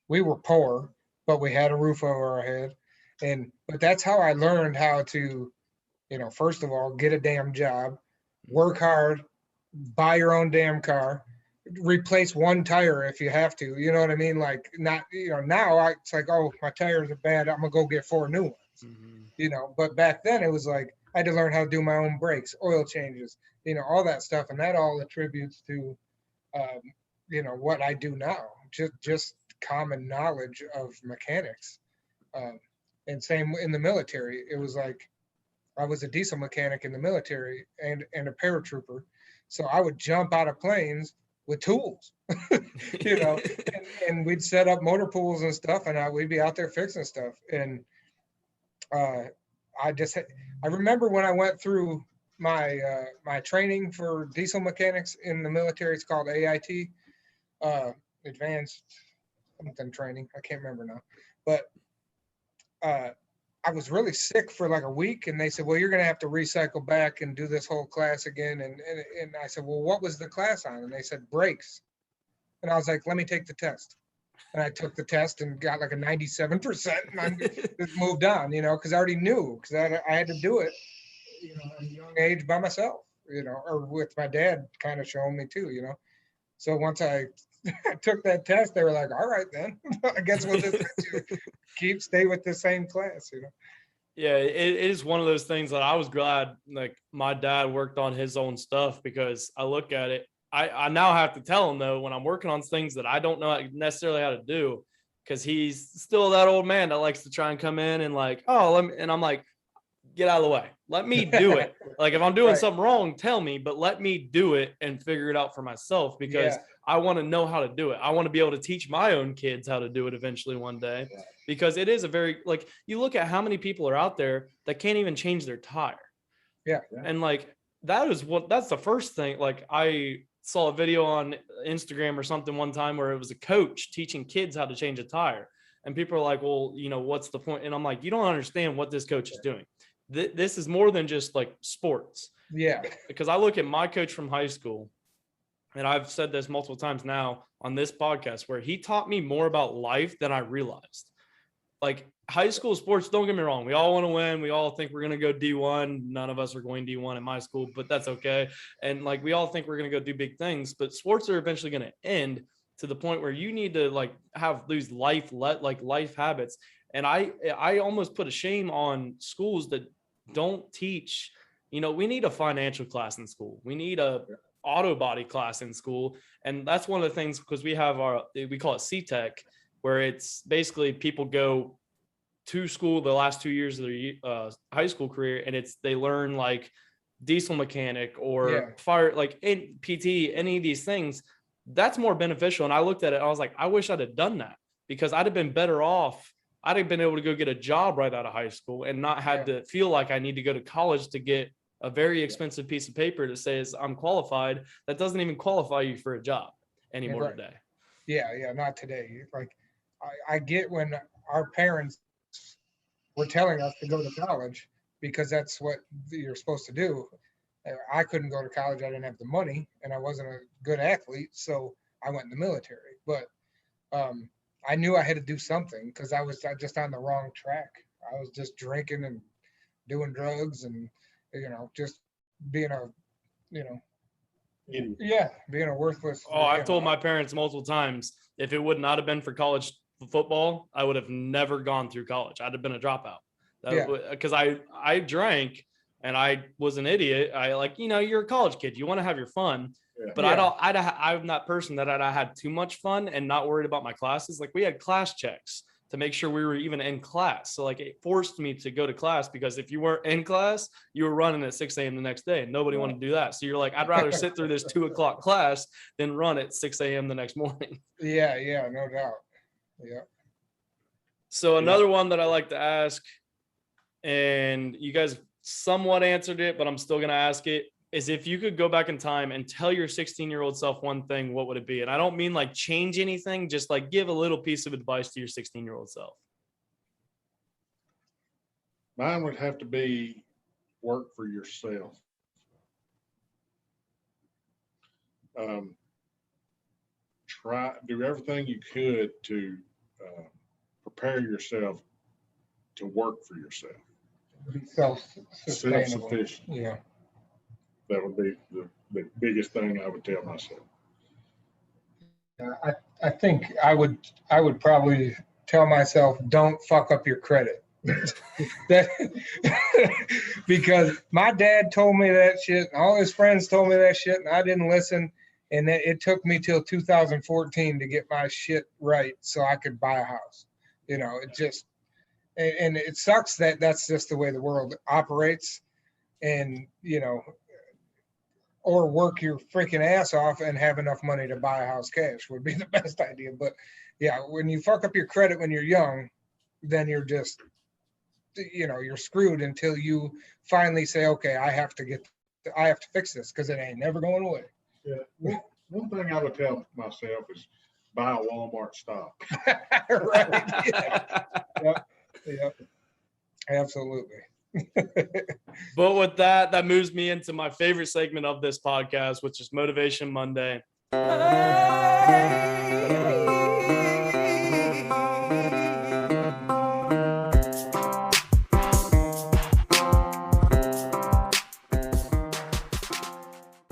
[SPEAKER 2] we were poor, but we had a roof over our head. But that's how I learned how to, first of all, get a damn job, work hard, buy your own damn car, replace one tire if you have to, you know what I mean? Like not, now it's like, oh, my tires are bad, I'm gonna go get 4 new ones, but back then it was like, I had to learn how to do my own brakes, oil changes, all that stuff. And that all attributes to, what I do now, just common knowledge of mechanics. And same in the military. It was like, I was a diesel mechanic in the military and a paratrooper. So I would jump out of planes with tools, and we'd set up motor pools and stuff, and we'd be out there fixing stuff. And I remember when I went through my my training for diesel mechanics in the military. It's called AIT, Advanced something training. I can't remember now, but I was really sick for like a week, and they said, well, you're going to have to recycle back and do this whole class again. And I said, well, what was the class on? And they said brakes. And I was like, let me take the test. And I took the test and got like a 97%, and I just moved on, because I already knew, because I had to do it, at a young age by myself, or with my dad kind of showing me too, So once I took that test, they were like, all right, then I guess we'll just stay with the same class,
[SPEAKER 4] Yeah, it is one of those things that I was glad like my dad worked on his own stuff, because I look at it. I now have to tell him though, when I'm working on things that I don't know necessarily how to do, because he's still that old man that likes to try and come in and like, and I'm like, get out of the way. Let me do it. Like if I'm doing something wrong, tell me, but let me do it and figure it out for myself, because I want to know how to do it. I want to be able to teach my own kids how to do it eventually one day, because it is a very, like, you look at how many people are out there that can't even change their tire.
[SPEAKER 2] Yeah.
[SPEAKER 4] And like, that's the first thing. Like I saw a video on Instagram or something one time where it was a coach teaching kids how to change a tire. And people are like, well, what's the point? And I'm like, you don't understand what this coach is doing. This is more than just like sports.
[SPEAKER 2] Yeah.
[SPEAKER 4] Because I look at my coach from high school, and I've said this multiple times now on this podcast, where he taught me more about life than I realized. like high school sports, don't get me wrong. We all want to win. We all think we're going to go D1. None of us are going D1 in my school, but that's okay. And like, we all think we're going to go do big things, but sports are eventually going to end to the point where you need to like have these life habits. And I almost put a shame on schools that don't teach, you know, we need a financial class in school. We need a auto body class in school. And that's one of the things, because we have we call it C-Tech, where it's basically people go to school the last 2 years of their high school career, and they learn like diesel mechanic or fire, like in PT, any of these things. That's more beneficial. And I looked at it, I was like, I wish I'd have done that, because I'd have been better off. I'd have been able to go get a job right out of high school and not had to feel like I need to go to college to get a very expensive piece of paper that says I'm qualified. That doesn't even qualify you for a job anymore today.
[SPEAKER 2] Yeah, not today. Like I get when our parents were telling us to go to college because that's what you're supposed to do. I couldn't go to college. I didn't have the money, and I wasn't a good athlete, so I went in the military. But I knew I had to do something, because I was just on the wrong track. I was just drinking and doing drugs and, you know, just being a, you know, being a worthless.
[SPEAKER 4] Oh, I've told my parents multiple times, if it would not have been for college football, I would have never gone through college. I'd have been a dropout. Because I drank and I was an idiot. I like, you know, you're a college kid. You want to have your fun. But I'm that person that I had too much fun and not worried about my classes. Like, we had class checks to make sure we were even in class. So like, it forced me to go to class, because if you weren't in class, you were running at 6 a.m. the next day, and nobody wanted to do that. So you're like, I'd rather sit through this 2 o'clock class than run at 6 a.m. the next morning.
[SPEAKER 2] Yeah, no doubt. Yeah.
[SPEAKER 4] So another one that I like to ask, and you guys somewhat answered it, but I'm still going to ask it, is if you could go back in time and tell your 16-year-old self one thing, what would it be? And I don't mean like change anything, just like give a little piece of advice to your 16-year-old self.
[SPEAKER 1] Mine would have to be work for yourself. Do everything you could to prepare yourself to work for yourself.
[SPEAKER 2] Be self-sufficient.
[SPEAKER 1] Yeah. That would be the biggest thing I would tell myself.
[SPEAKER 2] I think I would probably tell myself, don't fuck up your credit. Because my dad told me that shit, and all his friends told me that shit, and I didn't listen. And it took me till 2014 to get my shit right so I could buy a house. You know, it just, and it sucks that that's just the way the world operates. And, you know, or work your freaking ass off and have enough money to buy a house cash would be the best idea. But yeah, when you fuck up your credit when you're young, then you're just, you know, you're screwed until you finally say, okay, I have to fix this, because it ain't never going away.
[SPEAKER 1] Yeah. One thing I would tell myself is buy a Walmart stock.
[SPEAKER 2] Right. Yeah. Absolutely.
[SPEAKER 4] But with that moves me into my favorite segment of this podcast, which is Motivation Monday.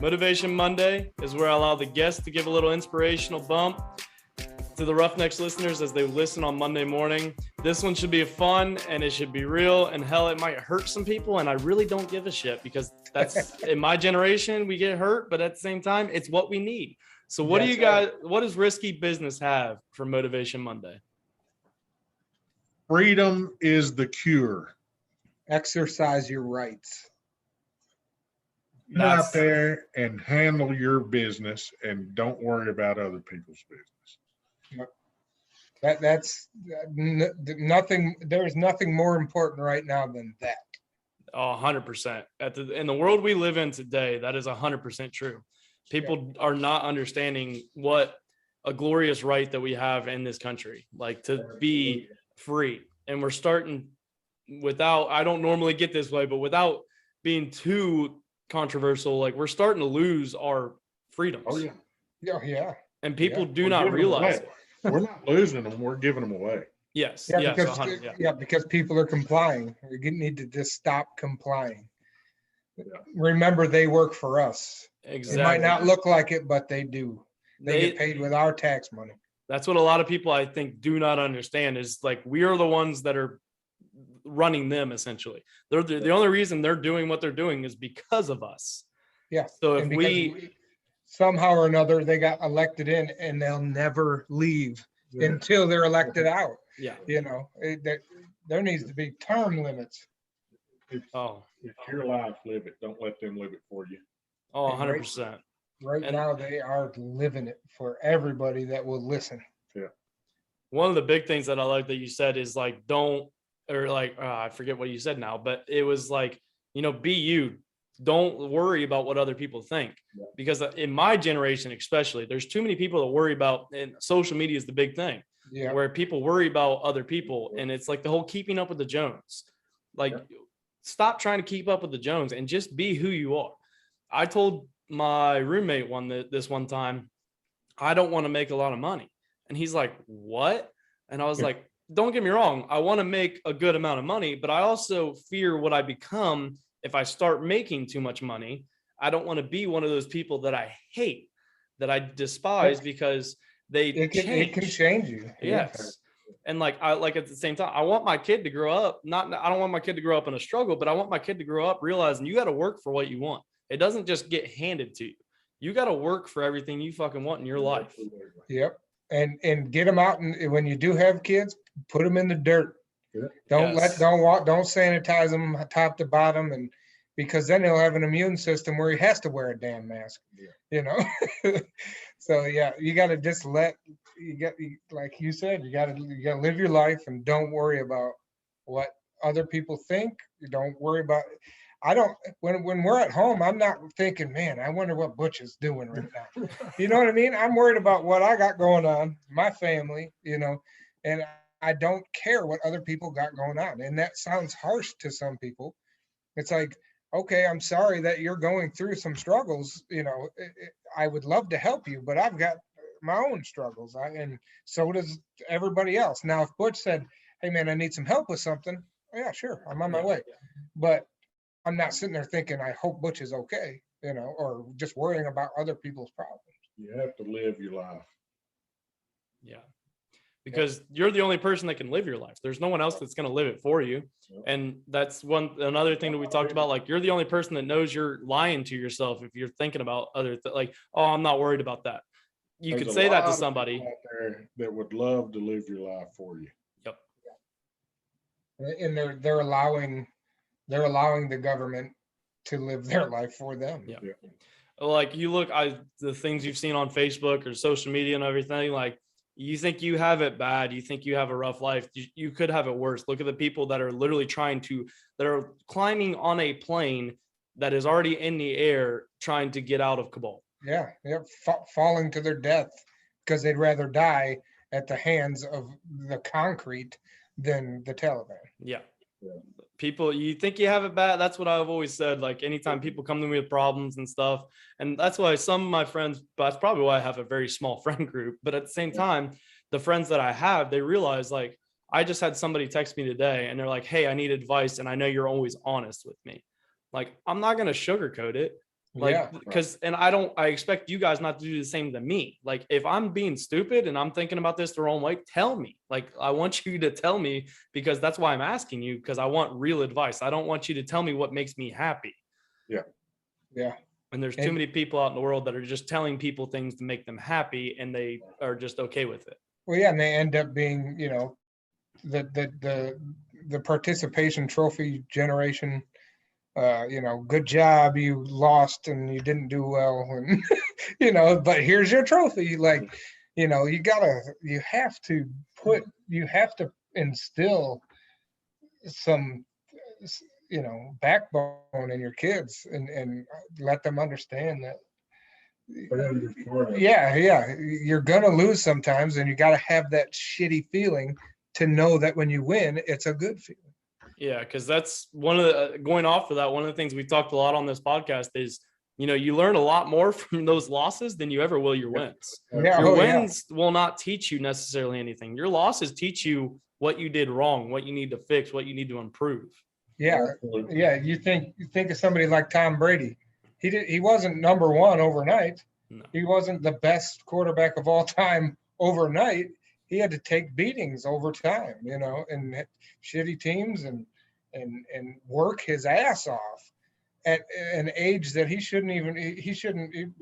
[SPEAKER 4] Motivation Monday is where I allow the guests to give a little inspirational bump to the Roughnecks listeners as they listen on Monday morning. This one should be fun, and it should be real, and hell, it might hurt some people, and I really don't give a shit, because that's in my generation, we get hurt, but at the same time, it's what we need. So what does Risky Business have for Motivation Monday?
[SPEAKER 1] Freedom is the cure.
[SPEAKER 2] Exercise your rights.
[SPEAKER 1] Get out there and handle your business, and don't worry about other people's business.
[SPEAKER 2] That's nothing. There's nothing more important right now than that.
[SPEAKER 4] 100%. In the world we live in today, that is 100% true. People are not understanding what a glorious right that we have in this country, like to be free. And we're starting without, I don't normally get this way, but without being too controversial, like we're starting to lose our freedoms.
[SPEAKER 1] Oh yeah.
[SPEAKER 2] Yeah.
[SPEAKER 4] And people do not realize it.
[SPEAKER 1] We're not losing them, we're giving them away.
[SPEAKER 4] Yes.
[SPEAKER 2] Yeah,
[SPEAKER 4] Yes.
[SPEAKER 2] because
[SPEAKER 4] 100, yeah.
[SPEAKER 2] yeah, because people are complying. We need to just stop complying.
[SPEAKER 1] Yeah.
[SPEAKER 2] Remember, they work for us.
[SPEAKER 4] Exactly.
[SPEAKER 2] It might not look like it, but they do. They
[SPEAKER 4] They-
[SPEAKER 2] get paid with our tax money.
[SPEAKER 4] That's what a lot of people I think do not understand is like we are the ones that are running them essentially. They're the only reason they're doing what they're doing is because of us.
[SPEAKER 2] Yeah.
[SPEAKER 4] So if
[SPEAKER 2] And because somehow or another they got elected in, and they'll never leave
[SPEAKER 1] Yeah.
[SPEAKER 2] until they're elected out.
[SPEAKER 4] yeah.
[SPEAKER 2] You know, there needs to be term limits.
[SPEAKER 4] Oh,
[SPEAKER 1] It's your life, live it. Don't let them live it for you.
[SPEAKER 4] oh,
[SPEAKER 2] And right-
[SPEAKER 4] 100%.
[SPEAKER 2] Right
[SPEAKER 4] And-
[SPEAKER 2] now, they are living it for everybody that will listen.
[SPEAKER 4] One of the big things that I like that you said is like, don't, or like, I forget what you said now, but it was like, you know, be you. Don't worry about what other people think.
[SPEAKER 1] Yeah.
[SPEAKER 4] Because in my generation, especially, there's too many people that worry about, and social media is the big thing.
[SPEAKER 2] Yeah.
[SPEAKER 4] Where people worry about other people, and it's like the whole keeping up with the Jones. Like, stop trying to keep up with the Jones and just be who you are. I told my roommate this one time, I don't want to make a lot of money, and he's like, "What?" And I was like, "Don't get me wrong, I want to make a good amount of money, but I also fear what I become if I start making too much money. I don't want to be one of those people that I hate, that I despise because they
[SPEAKER 2] It can change you.
[SPEAKER 4] Yes. And like at the same time, I want my kid to grow up. I don't want my kid to grow up in a struggle, but I want my kid to grow up realizing you got to work for what you want. It doesn't just get handed to you. You got to work for everything you fucking want in your life.
[SPEAKER 2] Yep. And get them out, and when you do have kids, put them in the dirt.
[SPEAKER 1] Yeah.
[SPEAKER 2] Don't
[SPEAKER 4] Yes.
[SPEAKER 2] don't sanitize them top to bottom, and because then he'll have an immune system where he has to wear a damn mask. You know. So yeah, you got to just like you said, you got to live your life and don't worry about what other people think. You don't worry about. When we're at home, I'm not thinking, man, I wonder what Butch is doing right now. You know what I mean? I'm worried about what I got going on, my family, you know, and I don't care what other people got going on. And that sounds harsh to some people. It's like, okay, I'm sorry that you're going through some struggles. You know, I would love to help you, but I've got my own struggles, and so does everybody else. Now, if Butch said, hey man, I need some help with something, yeah, sure, I'm on my way. But I'm not sitting there thinking, I hope Butch is okay, you know, or just worrying about other people's problems.
[SPEAKER 1] You have to live your life.
[SPEAKER 4] Yeah. Because you're the only person that can live your life. There's no one else that's going to live it for you. And that's another thing that we talked about. Like, you're the only person that knows you're lying to yourself if you're thinking about like, oh, I'm not worried about that. You
[SPEAKER 1] There's
[SPEAKER 4] could
[SPEAKER 1] a
[SPEAKER 4] say that
[SPEAKER 1] lot
[SPEAKER 4] to
[SPEAKER 1] of
[SPEAKER 4] somebody.
[SPEAKER 1] people out there that would love to live your life for you.
[SPEAKER 4] Yep.
[SPEAKER 2] And they're allowing the government to live their life for them.
[SPEAKER 4] Yeah. Like, you look, the things you've seen on Facebook or social media and everything, like, you think you have it bad, you think you have a rough life, you could have it worse. Look at the people that are literally that are climbing on a plane that is already in the air trying to get out of Kabul.
[SPEAKER 2] Yeah, falling to their death because they'd rather die at the hands of the concrete than the Taliban.
[SPEAKER 4] Yeah. People, you think you have it bad. That's what I've always said. Like, anytime people come to me with problems and stuff, and that's why some of my friends, that's probably why I have a very small friend group. But at the same time, the friends that I have, they realize, like, I just had somebody text me today and they're like, hey, I need advice. And I know you're always honest with me. Like, I'm not going to sugarcoat it. Like, because, and I expect you guys not to do the same to me. Like, if I'm being stupid and I'm thinking about this the wrong way, tell me. Like, I want you to tell me, because that's why I'm asking you, because I want real advice. I don't want you to tell me what makes me happy.
[SPEAKER 1] Yeah.
[SPEAKER 2] Yeah.
[SPEAKER 4] And there's too many people out in the world that are just telling people things to make them happy, and they are just okay with it.
[SPEAKER 2] Well, yeah, and they end up being, you know, the participation trophy generation. You know, good job, you lost and you didn't do well, and you know, but here's your trophy. Like, you know, you have to instill some, you know, backbone in your kids, and let them understand that yeah, you're gonna lose sometimes, and you got to have that shitty feeling to know that when you win, it's a good feeling. Yeah,
[SPEAKER 4] because that's one of the going off of that. One of the things we talked a lot on this podcast is, you learn a lot more from those losses than you ever will your wins.
[SPEAKER 2] Yeah,
[SPEAKER 4] Your
[SPEAKER 2] oh, yeah.
[SPEAKER 4] wins will not teach you necessarily anything. Your losses teach you what you did wrong, what you need to fix, what you need to improve.
[SPEAKER 2] Yeah,
[SPEAKER 1] Absolutely.
[SPEAKER 2] yeah. You think of somebody like Tom Brady. He wasn't number one overnight.
[SPEAKER 4] No.
[SPEAKER 2] He wasn't the best quarterback of all time overnight. He had to take beatings over time, and shitty teams and work his ass off at an age that he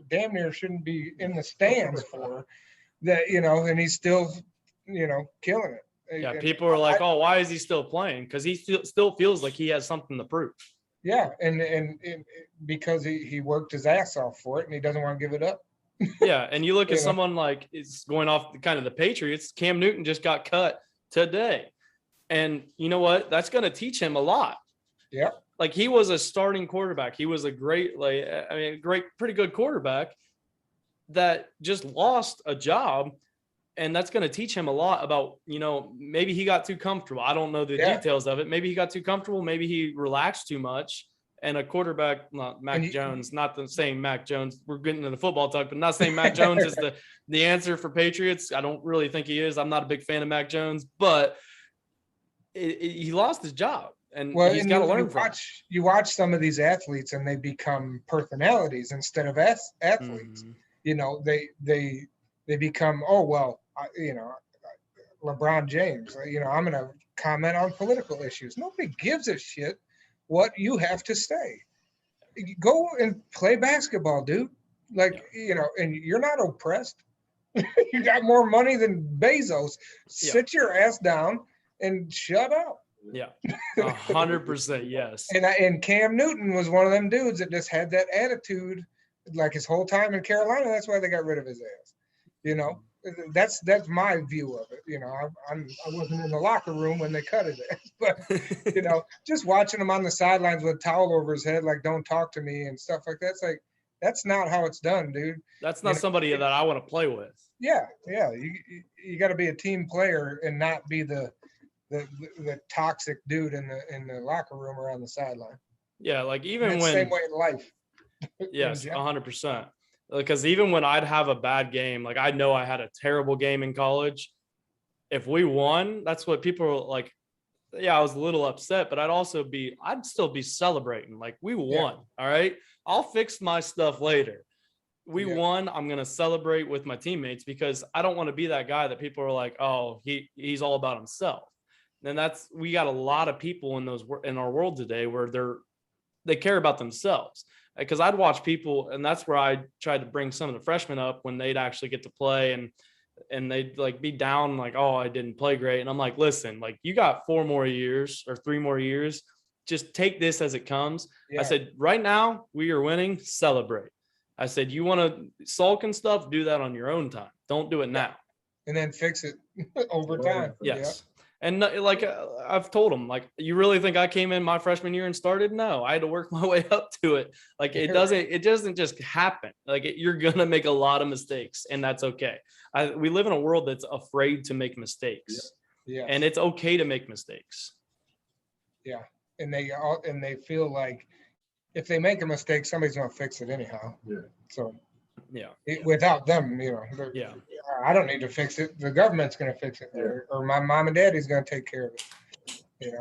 [SPEAKER 2] damn near shouldn't be in the stands for that, and he's still, killing it.
[SPEAKER 4] Yeah,
[SPEAKER 2] And
[SPEAKER 4] people are like, "Oh, why is he still playing?" Because he still feels like he has something to prove.
[SPEAKER 2] yeah, and because he worked his ass off for it and he doesn't want to give it up.
[SPEAKER 4] Yeah, and you look at
[SPEAKER 2] You know.
[SPEAKER 4] someone like it's going off kind of the Patriots. Cam Newton just got cut today, and you know what? That's going to teach him a lot.
[SPEAKER 2] Yeah.
[SPEAKER 4] Like he was a starting quarterback. He was a great, pretty good quarterback that just lost a job. And that's going to teach him a lot about, maybe he got too comfortable. I don't know the
[SPEAKER 2] Yeah.
[SPEAKER 4] details of it. Maybe he got too comfortable. Maybe he relaxed too much. And a quarterback, not Mac Jones, not the same Mac Jones. We're getting into football talk, but not saying Mac Jones is the answer for Patriots. I don't really think he is. I'm not a big fan of Mac Jones, but he lost his job. And he's got to learn from it.
[SPEAKER 2] You watch some of these athletes and they become personalities instead of athletes.
[SPEAKER 4] Mhm.
[SPEAKER 2] They become, oh, well, LeBron James, I'm going to comment on political issues. Nobody gives a shit what you have to say. Go and play basketball, dude. And you're not oppressed. You got more money than Bezos. Sit your ass down and shut up.
[SPEAKER 4] Yeah, 100%. Yes.
[SPEAKER 2] And Cam Newton was one of them dudes that just had that attitude like his whole time in Carolina. That's why they got rid of his ass. That's my view of it. I wasn't in the locker room when they cut his ass, but just watching him on the sidelines with a towel over his head, like "Don't talk to me" and stuff like that. It's like that's not how it's done, dude.
[SPEAKER 4] That's not somebody that I want to play with.
[SPEAKER 2] Yeah. You got to be a team player and not be the toxic dude in the locker room or on the sideline.
[SPEAKER 4] Yeah, like
[SPEAKER 2] And
[SPEAKER 4] even
[SPEAKER 2] it's
[SPEAKER 4] when
[SPEAKER 2] the same way in life.
[SPEAKER 4] yes,
[SPEAKER 2] Yeah.
[SPEAKER 4] 100%. Because even when I'd have a bad game, like I know I had a terrible game in college. If we won, that's what people are like. Yeah, I was a little upset, but I'd still be celebrating. Like we won. All right. I'll fix my stuff later. We won. I'm going to celebrate with my teammates because I don't want to be that guy that people are like, oh, he's all about himself. And we got a lot of people in our world today where they care about themselves. Because I'd watch people, and that's where I tried to bring some of the freshmen up when they'd actually get to play and they'd like be down like, oh, I didn't play great. And I'm like, listen, like you got 4 more years or 3 more years. Just take this as it comes.
[SPEAKER 2] Yeah.
[SPEAKER 4] I said, right now we are winning, celebrate. I said, you want to sulk and stuff, do that on your own time. Don't do it now.
[SPEAKER 2] And then fix it over time.
[SPEAKER 4] Yes. And like I've told them, like, you really think I came in my freshman year and started? No, I had to work my way up to it. Like it doesn't just happen. Like you're going to make a lot of mistakes and that's okay. We live in a world that's afraid to make mistakes.
[SPEAKER 2] Yeah.
[SPEAKER 4] And it's okay to make mistakes.
[SPEAKER 2] Yeah. And they feel like if they make a mistake, somebody's going to fix it anyhow.
[SPEAKER 1] Yeah.
[SPEAKER 2] So
[SPEAKER 4] yeah,
[SPEAKER 2] without them,
[SPEAKER 4] yeah,
[SPEAKER 2] I don't need to fix it. The government's going to fix it, or my mom and daddy's going to take care of it.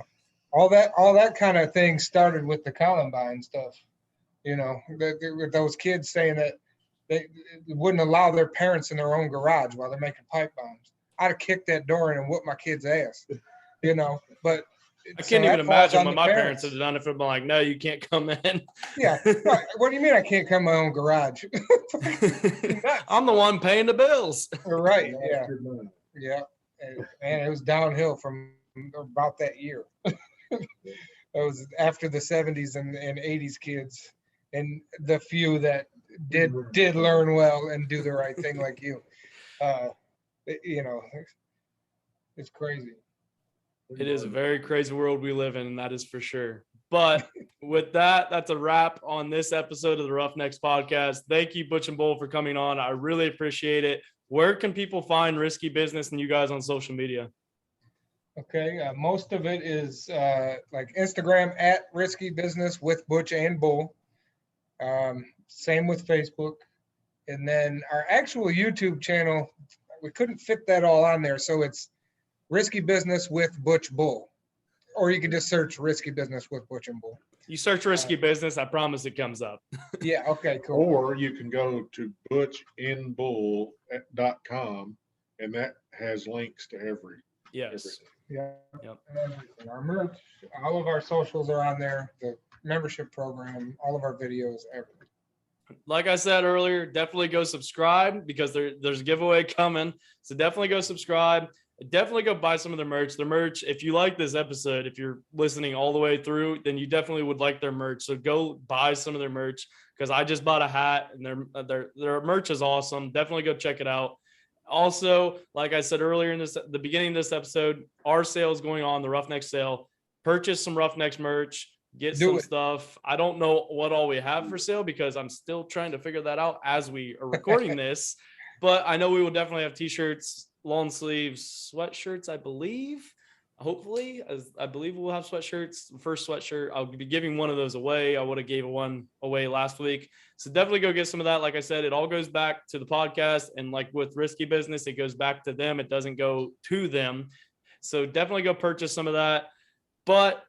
[SPEAKER 2] All that kind of thing started with the Columbine stuff. With those kids saying that they wouldn't allow their parents in their own garage while they're making pipe bombs. I'd have kicked that door in and whooped my kid's ass. But
[SPEAKER 4] I can't even imagine what my parents would have done if it'd been like, no, you can't come in.
[SPEAKER 2] Yeah. What do you mean I can't come in my own garage?
[SPEAKER 4] I'm the one paying the bills.
[SPEAKER 2] Right. Yeah. Yeah. And it was downhill from about that year. It was after the 70s and 80s kids and the few that did learn well and do the right thing like you. It's crazy.
[SPEAKER 4] It is a very crazy world we live in, and that is for sure. But with that, that's a wrap on this episode of the Roughnecks podcast. Thank you, Butch and Bull, for coming on. I really appreciate it. Where can people find Risky Business and you guys on social media?
[SPEAKER 2] Okay. Most of it is like Instagram at Risky Business with Butch and Bull. Same with Facebook. And then our actual YouTube channel, we couldn't fit that all on there. So it's Risky Business with Butch Bull. Or you can just search Risky Business with Butch and Bull.
[SPEAKER 4] You search Risky Business, I promise it comes up.
[SPEAKER 2] Yeah, okay, cool.
[SPEAKER 1] Or you can go to butchinbull.com, and that has links to everything.
[SPEAKER 4] Yes.
[SPEAKER 2] Yeah.
[SPEAKER 4] Yep.
[SPEAKER 2] And our merch, all of our socials are on there, the membership program, all of our videos, everything.
[SPEAKER 4] Like I said earlier, definitely go subscribe because there's a giveaway coming. So definitely go subscribe. Definitely go buy some of their merch. Their merch, if you like this episode, if you're listening all the way through, then you definitely would like their merch. So go buy some of their merch because I just bought a hat and their merch is awesome. Definitely go check it out. Also, like I said earlier in the beginning of this episode, our sale is going on, the Roughnecks sale. Purchase some Roughnecks merch. Get some stuff. I don't know what all we have for sale because I'm still trying to figure that out as we are recording this. But I know we will definitely have t-shirts, long sleeves, sweatshirts, I believe. Hopefully, I believe we'll have sweatshirts. The first sweatshirt, I'll be giving one of those away. I would have gave one away last week. So definitely go get some of that. Like I said, it all goes back to the podcast. And like with Risky Business, it goes back to them. It doesn't go to them. So definitely go purchase some of that. But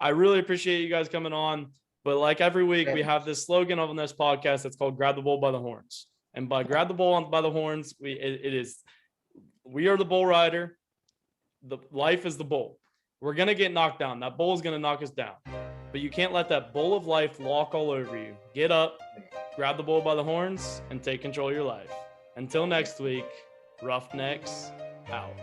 [SPEAKER 4] I really appreciate you guys coming on. But like every week, we have this slogan on this podcast that's called Grab the Bull by the Horns. And by Grab the Bull by the Horns, we are the bull rider. The life is the bull. We're going to get knocked down. That bull is going to knock us down. But you can't let that bull of life walk all over you. Get up, grab the bull by the horns, and take control of your life. Until next week, Roughnecks out.